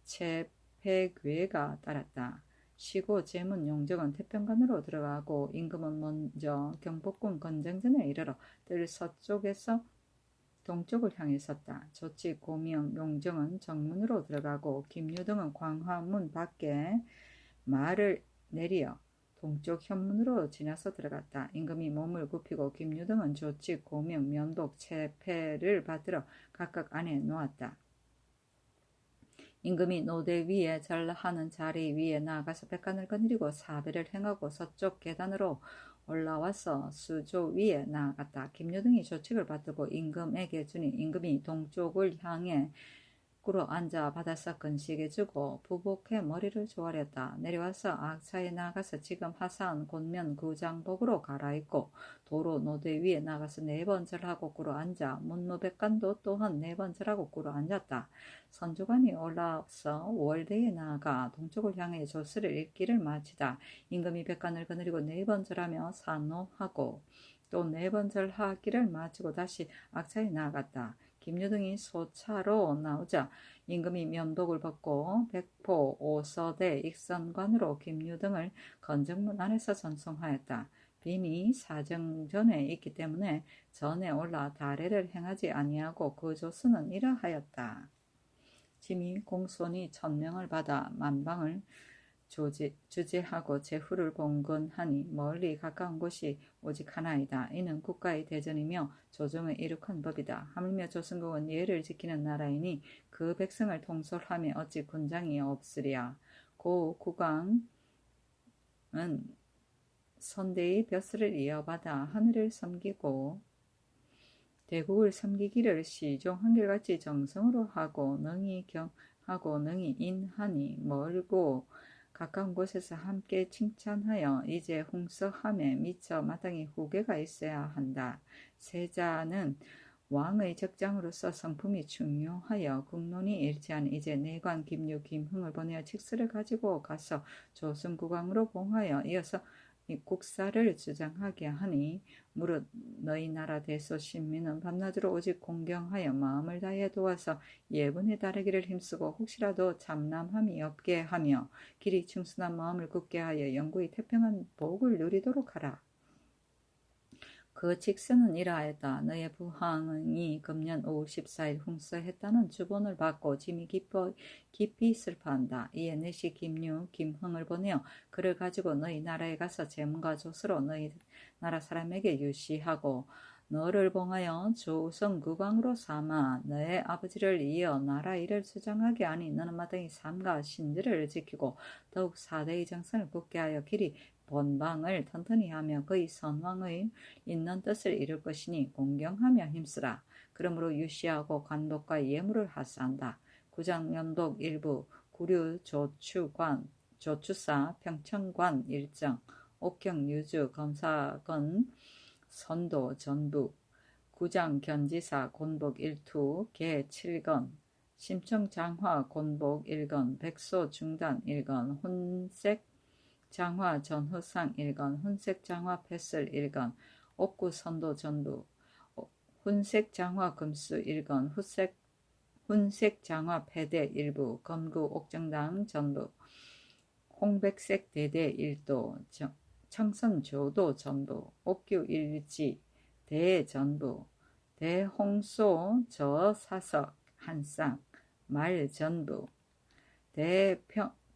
채패괴가 따랐다. 시고, 제문, 용정은 태평관으로 들어가고 임금은 먼저 경복궁 건정전에 이르러 뜰 서쪽에서 동쪽을 향해 섰다. 조치, 고명, 용정은 정문으로 들어가고 김유 등은 광화문 밖에 말을 내리어 동쪽 현문으로 지나서 들어갔다. 임금이 몸을 굽히고 김유 등은 조치, 고명, 면복, 채패를 받들어 각각 안에 놓았다. 임금이 노대 위에 절하는 자리 위에 나아가서 백관을 거느리고 사배를 행하고 서쪽 계단으로 올라와서 수조 위에 나아갔다. 김유등이 조칙을 받들고 임금에게 주니 임금이 동쪽을 향해 꿇어앉아 바닷속 근식해주고 부복해 머리를 조아렸다. 내려와서 악차에 나가서 지금 하사한 곤면 구장복으로 갈아입고 도로 노대 위에 나가서 4번 절하고 꿇어앉아 문무백관도 또한 4번 절하고 꿇어앉았다. 선조관이 올라와서 월대에 나아가 동쪽을 향해 조서를 읽기를 마치다. 임금이 백관을 거느리고 4번 절하며 산호하고 또 4번 절하기를 마치고 다시 악차에 나아갔다. 김유등이 소차로 나오자 임금이 면복을 벗고 백포 오서대 익선관으로 김유등을 건정문 안에서 전송하였다. 빈이 사정전에 있기 때문에 전에 올라 다례를 행하지 아니하고 그 조서는 이러하였다. 짐이 공손히 천명을 받아 만방을 주재하고 제후를 봉건하니 멀리 가까운 곳이 오직 하나이다. 이는 국가의 대전이며 조정의 이룩한 법이다. 하물며 조선국은 예를 지키는 나라이니 그 백성을 통솔하며 어찌 군장이 없으랴. 고 국왕은 선대의 벼슬을 이어받아 하늘을 섬기고 대국을 섬기기를 시종 한결같이 정성으로 하고 능히 경하고 능히 인하니 멀고 가까운 곳에서 함께 칭찬하여 이제 홍석함에 미처 마땅히 후계가 있어야 한다. 세자는 왕의 적장으로서 성품이 중요하여 국론이 일치한 이제 내관 김유 김흥을 보내어 칙서를 가지고 가서 조선국왕으로 봉하여 이어서 국사를 주장하게 하니 무릇 너희 나라 대소 신민은 밤낮으로 오직 공경하여 마음을 다해 도와서 예분에 따르기를 힘쓰고 혹시라도 잠람함이 없게 하며 길이 충순한 마음을 굳게 하여 영구히 태평한 복을 누리도록 하라. 그 직서는 이러하였다. 너의 부항이 금년 5월 14일 훈서했다는 주본을 받고 짐이 깊이 슬퍼한다. 이에 내시 김유, 김흥을 보내어 그를 가지고 너희 나라에 가서 제문과 조서로 너희 나라 사람에게 유시하고 너를 봉하여 조선국왕으로 삼아 너의 아버지를 이어 나라 일을 수장하게 하니 너는 마땅히 삼가 신들을 지키고 더욱 사대의 정선을 굳게 하여 길이 본방을 튼튼히 하며 그의 선왕의 있는 뜻을 이룰 것이니 공경하며 힘쓰라. 그러므로 유시하고 관복과 예물을 하사한다. 구장연복 일부, 구류 조추관, 조추사, 평청관 일정, 옥경 유주, 검사건, 선도 전부, 구장 견지사 곤복 1투, 개 7건, 심청장화 곤복 1건, 백소 중단 1건, 혼색 장화 전후상 1건, 훈색 장화 패슬 1건, 옥구 선도 전부, 훈색 장화 금수 1건, 훈색 장화 패대 일부, 검구 옥정당 전부, 홍백색 대대 1도, 청선 조도 전부, 옥규 일지 대 전부, 대홍소 저사석 한쌍 말 전부,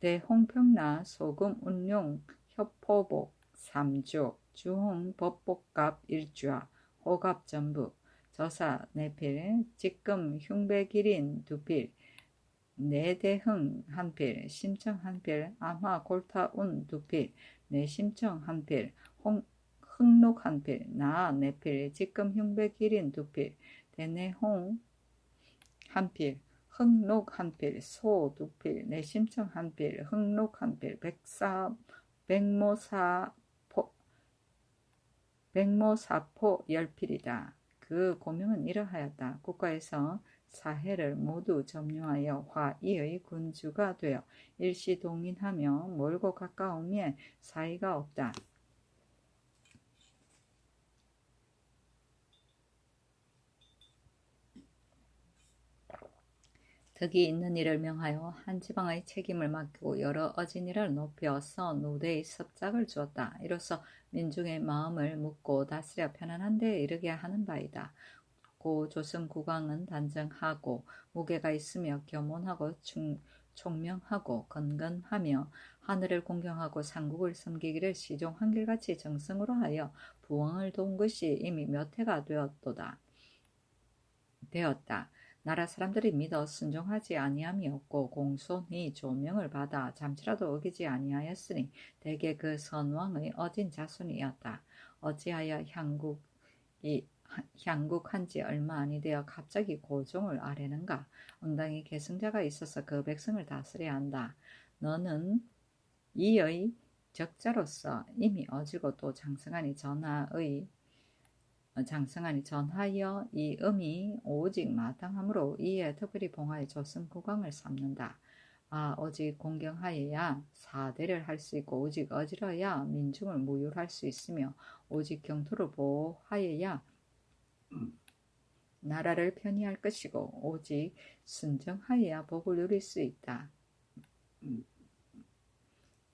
대홍평나 소금 운용 협포복 3조, 주홍 법복갑 1주화, 호갑 전부, 저사 4필, 직금 흉배기린 2필, 내대흥 1필, 심청 1필, 암화 골타운 2필, 내심청 1필, 흥록 1필, 나 4필, 직금 흉배기린 2필, 대내홍 1필, 흥록 1필, 소 2필, 내심청 1필, 흥록 1필, 백모사포 10필이다. 그 고명은 이러하였다. 국가에서 사해를 모두 점유하여 화이의 군주가 되어 일시 동인하며 멀고 가까움에 사이가 없다. 덕이 있는 이를 명하여 한 지방의 책임을 맡기고 여러 어진이를 높여서 노대의 섭작을 주었다. 이로써 민중의 마음을 묻고 다스려 편안한 데에 이르게 하는 바이다. 고 조선국왕은 단정하고 무게가 있으며 겸손하고 총명하고 건건하며 하늘을 공경하고 상국을 섬기기를 시종 한결같이 정성으로 하여 부왕을 도운 것이 이미 몇 해가 되었다. 나라 사람들이 믿어 순종하지 아니함이었고 공손히 조명을 받아 잠시라도 어기지 아니하였으니 대개 그 선왕의 어진 자손이었다. 어찌하여 향국한 지 얼마 아니 되어 갑자기 고종을 아뢰는가? 응당히 계승자가 있어서 그 백성을 다스려야 한다. 너는 이의 적자로서 이미 어지고 또 장성하니 전하여 이 음이 오직 마땅하므로 이에 특별히 봉하여 조승국왕을 삼는다. 오직 공경하여야 사대를 할 수 있고 오직 어지러야 민중을 무율할 수 있으며 오직 경토를 보호하여야 나라를 편히할 것이고 오직 순정하여야 복을 누릴 수 있다.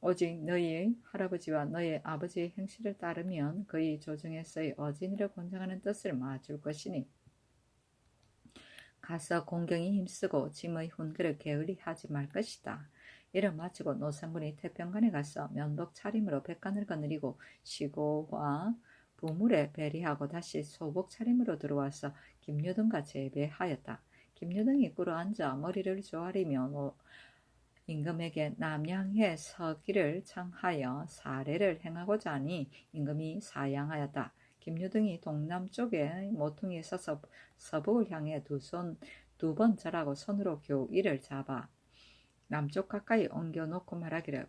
오직 너희의 할아버지와 너희 아버지의 행실을 따르면 그의 조정에서의 어진이를 권장하는 뜻을 맞을 것이니 가서 공경히 힘쓰고 짐의 훈계를 게을리 하지 말 것이다. 이를 마치고 노상군이 태평관에 가서 면복 차림으로 백관을 거느리고 시고와 부물에 배리하고 다시 소복 차림으로 들어와서 김유등과 재배하였다. 김유등이 꿇어앉아 머리를 조아리며 임금에게 남양해 서기를 청하여 사례를 행하고자 하니 임금이 사양하였다. 김유등이 동남쪽에 모퉁이에 서서 서북을 향해 두 번 절하고 손으로 교의를 잡아 남쪽 가까이 옮겨놓고 말하기를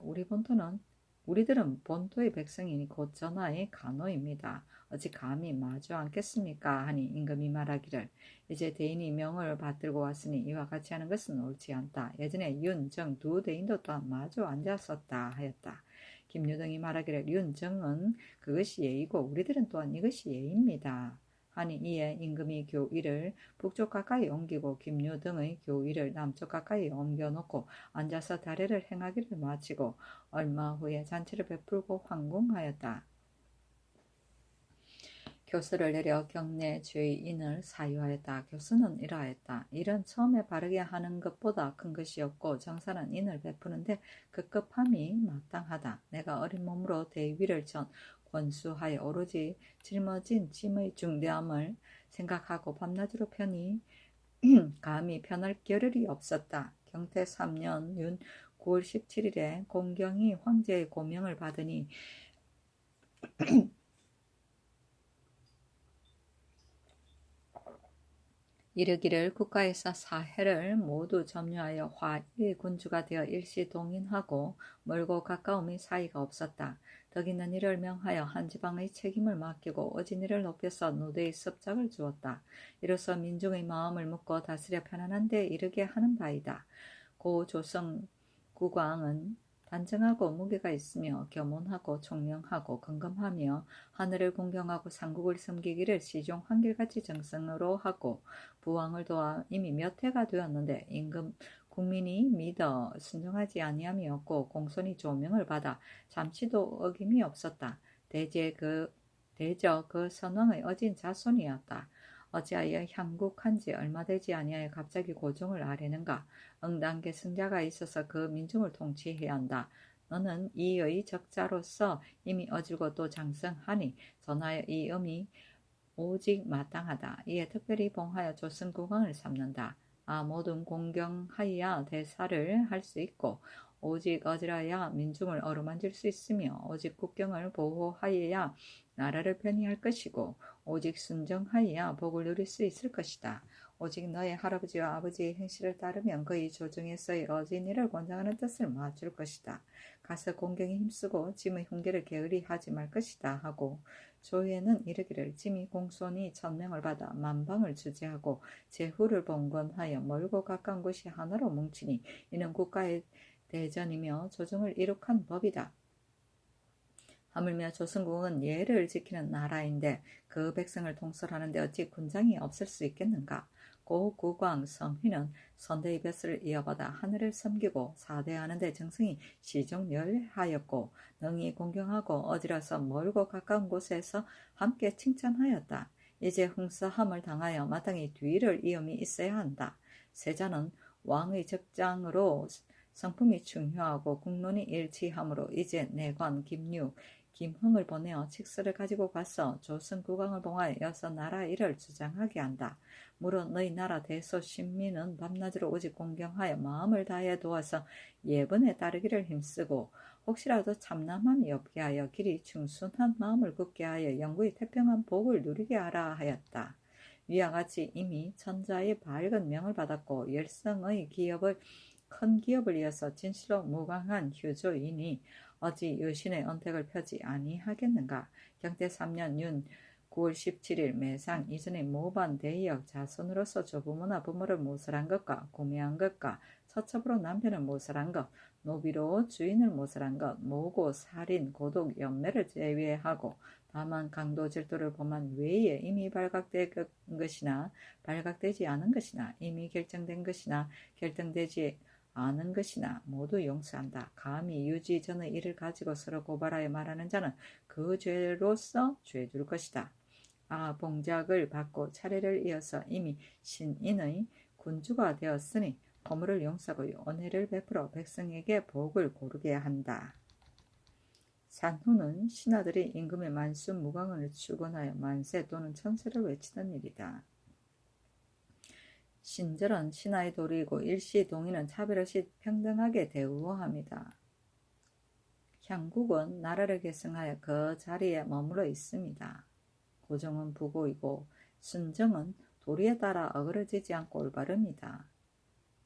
우리들은 본토의 백성이니 곧 전하의 간호입니다. 어찌 감히 마주 않겠습니까? 하니 임금이 말하기를 이제 대인이 명을 받들고 왔으니 이와 같이 하는 것은 옳지 않다. 예전에 윤, 정 두 대인도 또한 마주 앉았었다 하였다. 김유등이 말하기를 윤, 정은 그것이 예의고 우리들은 또한 이것이 예의입니다. 하니 이에 임금이 교의를 북쪽 가까이 옮기고 김유등의 교의를 남쪽 가까이 옮겨놓고 앉아서 다례를 행하기를 마치고 얼마 후에 잔치를 베풀고 황궁하였다. 교수를 내려 경내 죄인을 사유하였다. 교수는 이러하였다. 일은 처음에 바르게 하는 것보다 큰 것이었고 정사는 인을 베푸는데 급급함이 마땅하다. 내가 어린 몸으로 대위를 권수하여 오로지 짊어진 짐의 중대함을 생각하고 밤낮으로 편히 감히 편할 겨를이 없었다. 경태 3년 윤 9월 17일에 공경이 황제의 고명을 받으니 이르기를 국가에서 사해를 모두 점유하여 화일 군주가 되어 일시 동인하고 멀고 가까움의 사이가 없었다. 덕이는 이를 명하여 한 지방의 책임을 맡기고 어진이를 높여서 노대의 습작을 주었다. 이로써 민중의 마음을 묶어 다스려 편안한 데 이르게 하는 바이다. 고 조성 국왕은 단정하고 무게가 있으며 겸손하고 총명하고 긍검하며 하늘을 공경하고 삼국을 섬기기를 시종 한결같이 정성으로 하고 부왕을 도와 이미 몇 해가 되었는데 임금 국민이 믿어 순종하지 아니함이었고 공손히 조명을 받아 잠시도 어김이 없었다. 대저 그 선왕의 어진 자손이었다. 어찌하여 향국한 지 얼마 되지 아니하여 갑자기 고종을 아뢰는가? 응당계 승자가 있어서 그 민중을 통치해야 한다. 너는 이의 적자로서 이미 어질고 또 장성하니 전하여 이 음이 오직 마땅하다. 이에 특별히 봉하여 조승국왕을 삼는다. 모든 공경하여야 대사를 할 수 있고 오직 어지러야 민중을 어루만질 수 있으며 오직 국경을 보호하여야 나라를 편히할 것이고 오직 순정하여야 복을 누릴 수 있을 것이다. 오직 너의 할아버지와 아버지의 행실을 따르면 그의 조정에서의 어진이를 권장하는 뜻을 맞출 것이다. 가서 공경에 힘쓰고 짐의 훈계를 게을리 하지 말 것이다 하고 조회는 이르기를 짐이 공손히 천명을 받아 만방을 주재하고 제후를 봉건하여 멀고 가까운 곳이 하나로 뭉치니 이는 국가의 대전이며 조정을 이룩한 법이다. 하물며 조선국은 예를 지키는 나라인데 그 백성을 통솔하는데 어찌 군장이 없을 수 있겠는가? 고 국왕 성휘는 선대의 뱃을 이어받아 하늘을 섬기고 사대하는 데 정성이 시종열하였고 능히 공경하고 어지러서 멀고 가까운 곳에서 함께 칭찬하였다. 이제 흥사함을 당하여 마땅히 뒤를 이음이 있어야 한다. 세자는 왕의 적장으로 성품이 중요하고 국론이 일치하므로 이제 내관 김유, 김흥을 보내어 칙서를 가지고 가서 조선 국왕을 봉하여 여서 나라 일을 주장하게 한다. 물론 너희 나라 대소 신민은 밤낮으로 오직 공경하여 마음을 다해 도와서 예번에 따르기를 힘쓰고 혹시라도 참남함이 없게 하여 길이 충순한 마음을 굳게 하여 영구히 태평한 복을 누리게 하라 하였다. 위와 같이 이미 천자의 밝은 명을 받았고 열성의 기업을 큰 기업을 이어서 진실로 무강한 휴조이니 어찌 유신의 언택을 펴지 아니하겠는가. 경태 3년 윤 9월 17일 매상 이전의 모반 대역 자손으로서 조부모나 부모를 모살한 것과 구매한 것과 처첩으로 남편을 모살한 것, 노비로 주인을 모살한 것, 모고, 살인, 고독, 연매를 제외하고 다만 강도 질투를 범한 외에 이미 발각된 것이나 발각되지 않은 것이나 이미 결정된 것이나 결정되지 않은 것이나 모두 용서한다. 감히 유지 전의 일을 가지고 서로 고발하여 말하는 자는 그 죄로서 죄 줄 것이다. 봉작을 받고 차례를 이어서 이미 신인의 군주가 되었으니 허물을 용서하고 은혜를 베풀어 백성에게 복을 고르게 한다. 산후는 신하들이 임금의 만수 무광을 축원하여 만세 또는 천세를 외치던 일이다. 신절은 신하의 도리이고 일시 동의는 차별 없이 평등하게 대우합니다. 향국은 나라를 계승하여 그 자리에 머물러 있습니다. 고정은 부고이고 순정은 도리에 따라 어그러지지 않고 올바릅니다.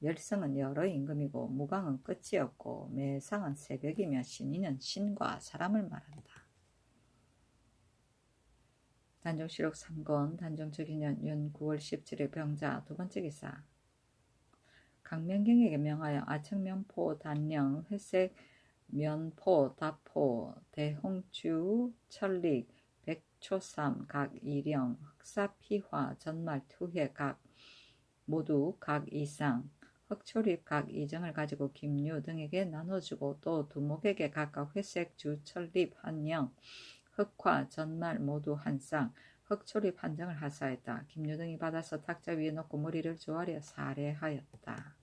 열성은 여러 임금이고 무광은 끝이 없고 매상은 새벽이며 신인은 신과 사람을 말한다. 단종실록 3권 단종특위년 윤 9월 17일 병자 두 번째 기사. 강명경에게 명하여 아청면포 단령 회색 면포 다포 대홍주 천릭 백초삼 각 2령 흑사피화 전말 투회 각 모두 각 2상 흑초립 각 2정을 가지고 김유 등에게 나눠주고 또 두목에게 각각 회색 주철립 한령 흑화 전말 모두 한 쌍 흑초립 한 장을 하사했다. 김유 등이 받아서 탁자 위에 놓고 머리를 조아려 살해하였다.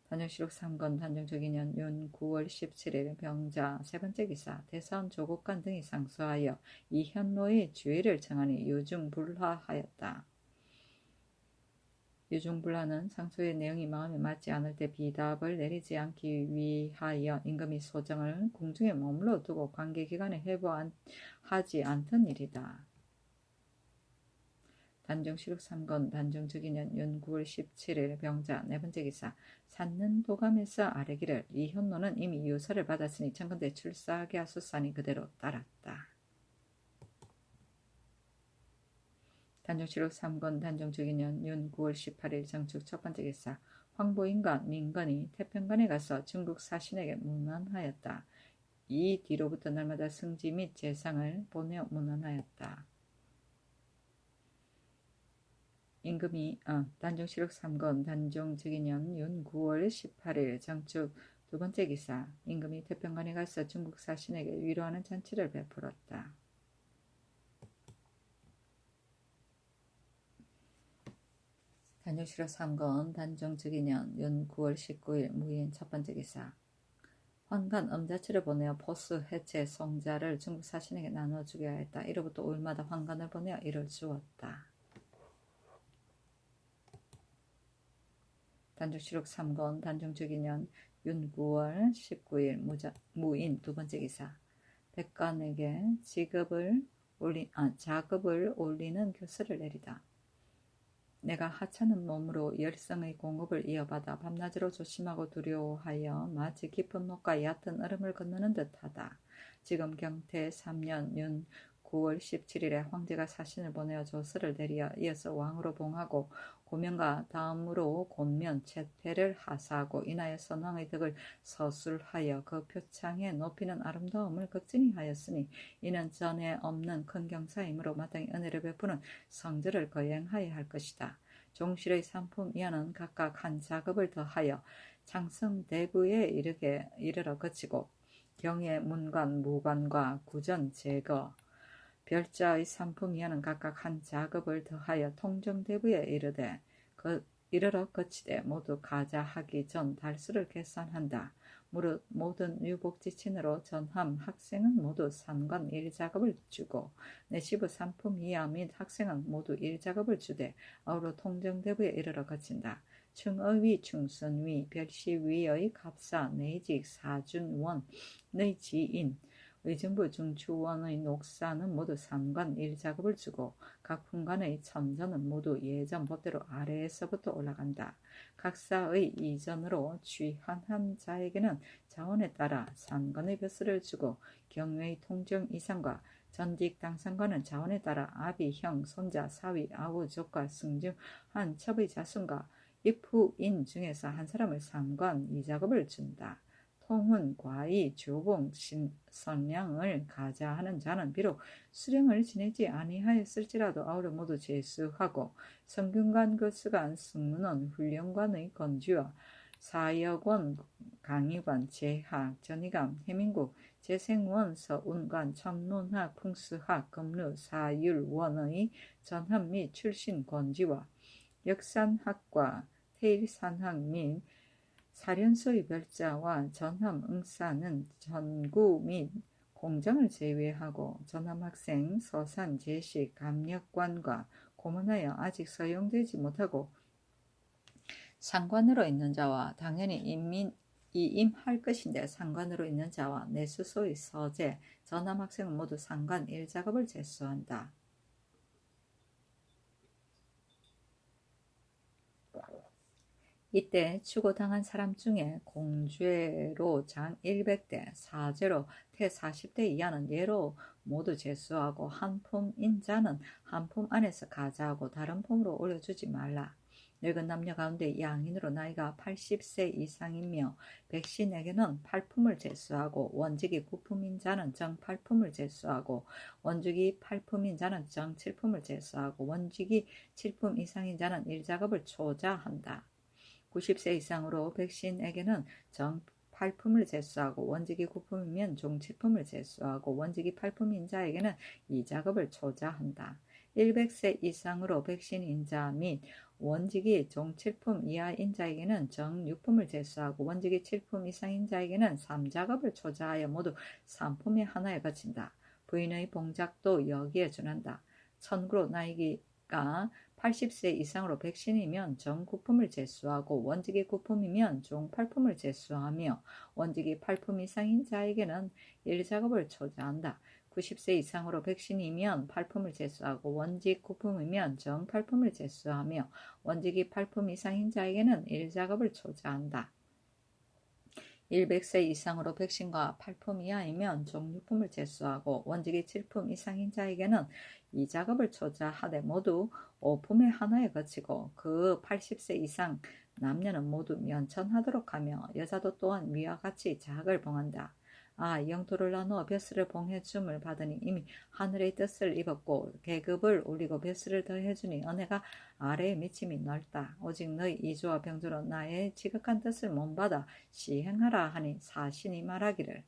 단종실록 3권 단종특위년 윤 9월 17일 병자 세 번째 기사. 대사원 조국관 등이 상소하여 이현노의 주의를 청하니 유중불화하였다. 유중불화는 상소의 내용이 마음에 맞지 않을 때 비답을 내리지 않기 위하여 임금이 소정을 궁중에 머물러 두고 관계기관에 회부하지 않던 일이다. 단종실록 3권 단종특위년 윤 9월 17일 병자 네 번째 기사. 산는 도감에서 아뢰기를 이현노는 이미 유서를 받았으니 청컨대 출사하게 하소서하니 그대로 따랐다. 단종실록 3권 단종특위년 윤 9월 18일 정축 첫 번째 기사. 황보인과 민건이 태평관에 가서 중국 사신에게 문안하였다. 이 뒤로부터 날마다 승지 및 재상을 보내어 문안하였다. 임금이 단종실록 3권 단종특위년 윤 9월 18일 정축 두 번째 기사. 임금이 태평관에 가서 중국 사신에게 위로하는 잔치를 베풀었다. 단종실록 3권 단종특위년 윤 9월 19일 무인 첫 번째 기사. 환관 음자치를 보내어 포수 해체 송자를 중국 사신에게 나눠주게 하였다. 이로부터 5일마다 환관을 보내어 이를 주었다. 단종실록 3권 단종특위년 윤 9월 19일 무인 두 번째 기사. 백관에게 자급을 올리는 교서를 내리다. 내가 하찮은 몸으로 열성의 공업을 이어받아 밤낮으로 조심하고 두려워하여 마치 깊은 목과 얕은 얼음을 건너는 듯하다. 지금 경태 3년 윤 9월 17일에 황제가 사신을 보내어 조서를 내리어 이어서 왕으로 봉하고 고명과 다음으로 곤면 채패를 하사하고 인하여 선왕의 덕을 서술하여 그 표창에 높이는 아름다움을 극진히 하였으니 이는 전에 없는 큰 경사이므로 마땅히 은혜를 베푸는 성절을 거행하여야 할 것이다. 종실의 상품 이하는 각각 한 작업을 더하여 장성대구에 이르러 거치고 경의 문관 무관과 구전 제거 별자의 상품 이하는 각각 한 작업을 더하여 통정대부에 이르되 이르러 거치되 모두 가자하기 전 달수를 계산한다. 무릇 모든 유복지친으로 전함 학생은 모두 산관 일작업을 주고 내시부 상품 이하 및 학생은 모두 일작업을 주되 아우러 통정대부에 이르러 거친다. 충의위 충선위 별시위의 갑사 내직 사준원 의 지인 의정부 중추원의 녹사는 모두 산관 일작업을 주고 각 훈관의 첨전은 모두 예전 법대로 아래에서부터 올라간다. 각사의 이전으로 취한한 자에게는 자원에 따라 산관의 벼슬을 주고 경외의 통정 이상과 전직 당상관은 자원에 따라 아비, 형, 손자, 사위, 아우, 조카, 승중한 첩의 자손과 입후인 중에서 한 사람을 산관 이작업을 준다. 통훈, 과의, 조봉, 선량을 가자하는 자는 비록 수령을 지내지 아니하였을지라도 아우를 모두 제수하고 성균관, 거수관, 승문원, 훈련관의 건주와 사역원, 강의관, 재학, 전의감, 해민국, 재생원, 서운관, 천문학, 풍수학, 금루, 사율원의 전함 및 출신 건지와 역산학과 태일산학 및 사련소의 별자와 전함 응사는 전구 및 공정을 제외하고 전함 학생, 서산, 제식, 감력관과 고문하여 아직 서용되지 못하고 상관으로 있는 자와 당연히 이임할 것인데 상관으로 있는 자와 내수소의 서재, 전함 학생은 모두 상관 일작업을 제수한다. 이때 추고당한 사람 중에 공죄로 장 100대, 사죄로 태 40대 이하는 예로 모두 제수하고 한 품인 자는 한 품 안에서 가자하고 다른 품으로 올려주지 말라. 늙은 남녀 가운데 양인으로 나이가 80세 이상이며 백신에게는 8품을 제수하고 원직이 9품인 자는 정 8품을 제수하고 원직이 8품인 자는 정 7품을 제수하고 원직이 7품 이상인 자는 일작업을 초자한다. 90세 이상으로 백신에게는 정 8품을 제수하고 원직이 9품이면 종 7품을 제수하고 원직이 8품인 자에게는 이 작업을 초자한다. 100세 이상으로 백신인자 및 원직이 종 7품 이하인 자에게는 정 6품을 제수하고 원직이 7품 이상인 자에게는 3작업을 초자하여 모두 3품의 하나에 거친다. 부인의 봉작도 여기에 준한다. 천구로 나이가 80세 이상으로 백신이면 정 9품을 제수하고 원직이 9품이면 종 8품을 제수하며 원직이 8품 이상인 자에게는 1작업을 초자한다. 90세 이상으로 백신이면 8품을 제수하고 원직 9품이면 정 8품을 제수하며 원직이 8품 이상인 자에게는 1작업을 초자한다. 100세 이상으로 백신과 8품 이하이면 종 6품을 제수하고 원직이 7품 이상인 자에게는 이 작업을 초자하되 모두 5품의 하나에 거치고 그 80세 이상 남녀는 모두 면천하도록 하며 여자도 또한 위와 같이 자학을 봉한다. 영토를 나누어 벼슬을 봉해줌을 받으니 이미 하늘의 뜻을 입었고 계급을 올리고 벼슬을 더해주니 은혜가 아래에 미침이 넓다. 오직 너희 이주와 병조로 나의 지극한 뜻을 몸받아 시행하라 하니 사신이 말하기를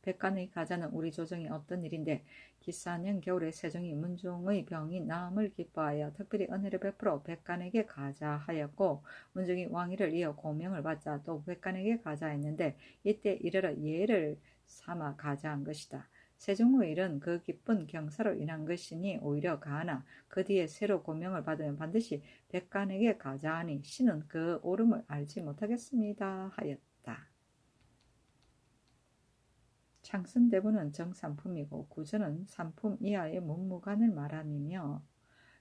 백간의 가자는 우리 조정이 없던 일인데 기사년 겨울에 세종이 문종의 병이 나음을 기뻐하여 특별히 은혜를 베풀어 백간에게 가자하였고 문종이 왕위를 이어 고명을 받자 또 백간에게 가자했는데 이때 이르러 예를 삼아 가자한 것이다. 세종의 일은 그 기쁜 경사로 인한 것이니 오히려 가하나 그 뒤에 새로 고명을 받으면 반드시 백간에게 가자하니 신은 그 옳음을 알지 못하겠습니다 하였다. 창선대부는 정삼품이고 구조는 3품 이하의 문무관을 말하니며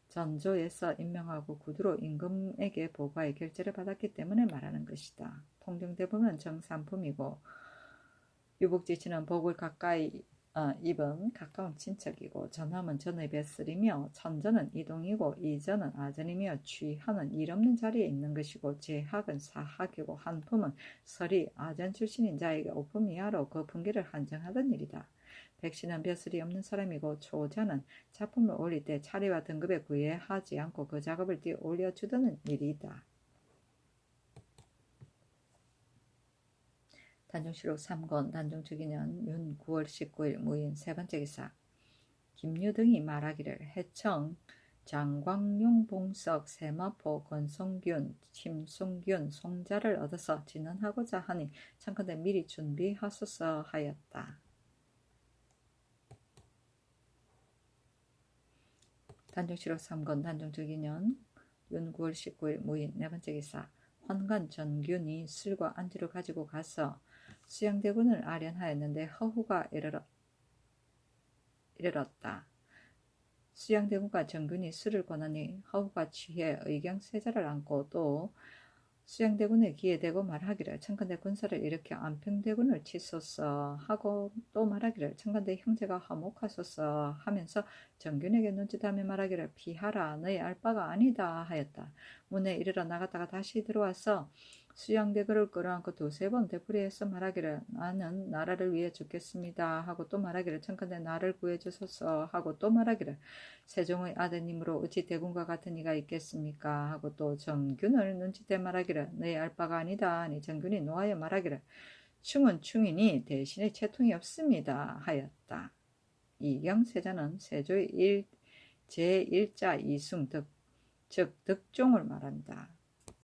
전조에서 임명하고 구두로 임금에게 보고하여 결제를 받았기 때문에 말하는 것이다. 통정대부는 정삼품이고 유복지치는 복을 가까이 입은 가까운 친척이고 전함은 전의 뱃슬이며 천전은 이동이고 이전은 아전이며 취하는 일 없는 자리에 있는 것이고 재학은 사학이고 한품은 설이 아전 출신인 자에게 5품 이하로 그 분기를 한정하던 일이다. 백신은 벼슬이 없는 사람이고 초자는 작품을 올릴 때 차례와 등급에 구애하지 않고 그 작업을 띄어 올려주던 일이다. 단종실록 3권 단종주기년 윤 9월 19일 무인 세 번째 기사 김유 등이 말하기를 해청 장광용, 봉석, 세마포, 권성균, 심송균, 송자를 얻어서 진언하고자 하니 청컨대 미리 준비하소서 하였다. 단종실록 3권 단종특위년 윤 9월 19일 무인. 네 번째 기사. 환관 전균이 술과 안주를 가지고 가서 수양대군을 아련하였는데 허후가 이르렀다. 수양대군과 전균이 술을 권하니 허후가 취해 의경세자를 안고 또 수양대군의 귀에 대고 말하기를 청컨대 군사를 일으켜 안평대군을 치소서 하고 또 말하기를 청컨대 형제가 화목하소서 하면서 전균에게 눈짓하며 말하기를 피하라 너희 알 바가 아니다 하였다. 문에 이르러 나갔다가 다시 들어와서 수양대군을 끌어안고 두세 번 되풀이해서 말하기를 나는 나라를 위해 죽겠습니다 하고 또 말하기를 청컨대 나를 구해주소서 하고 또 말하기를 세종의 아드님으로 어찌 대군과 같은 이가 있겠습니까 하고 또 전균을 눈치대 말하기를 너희 알 바가 아니다 하니 전균이 노하여 말하기를 충은 충이니 대신에 채통이 없습니다 하였다. 이경세자는 세조의 제1자 이승 즉 득종을 말한다.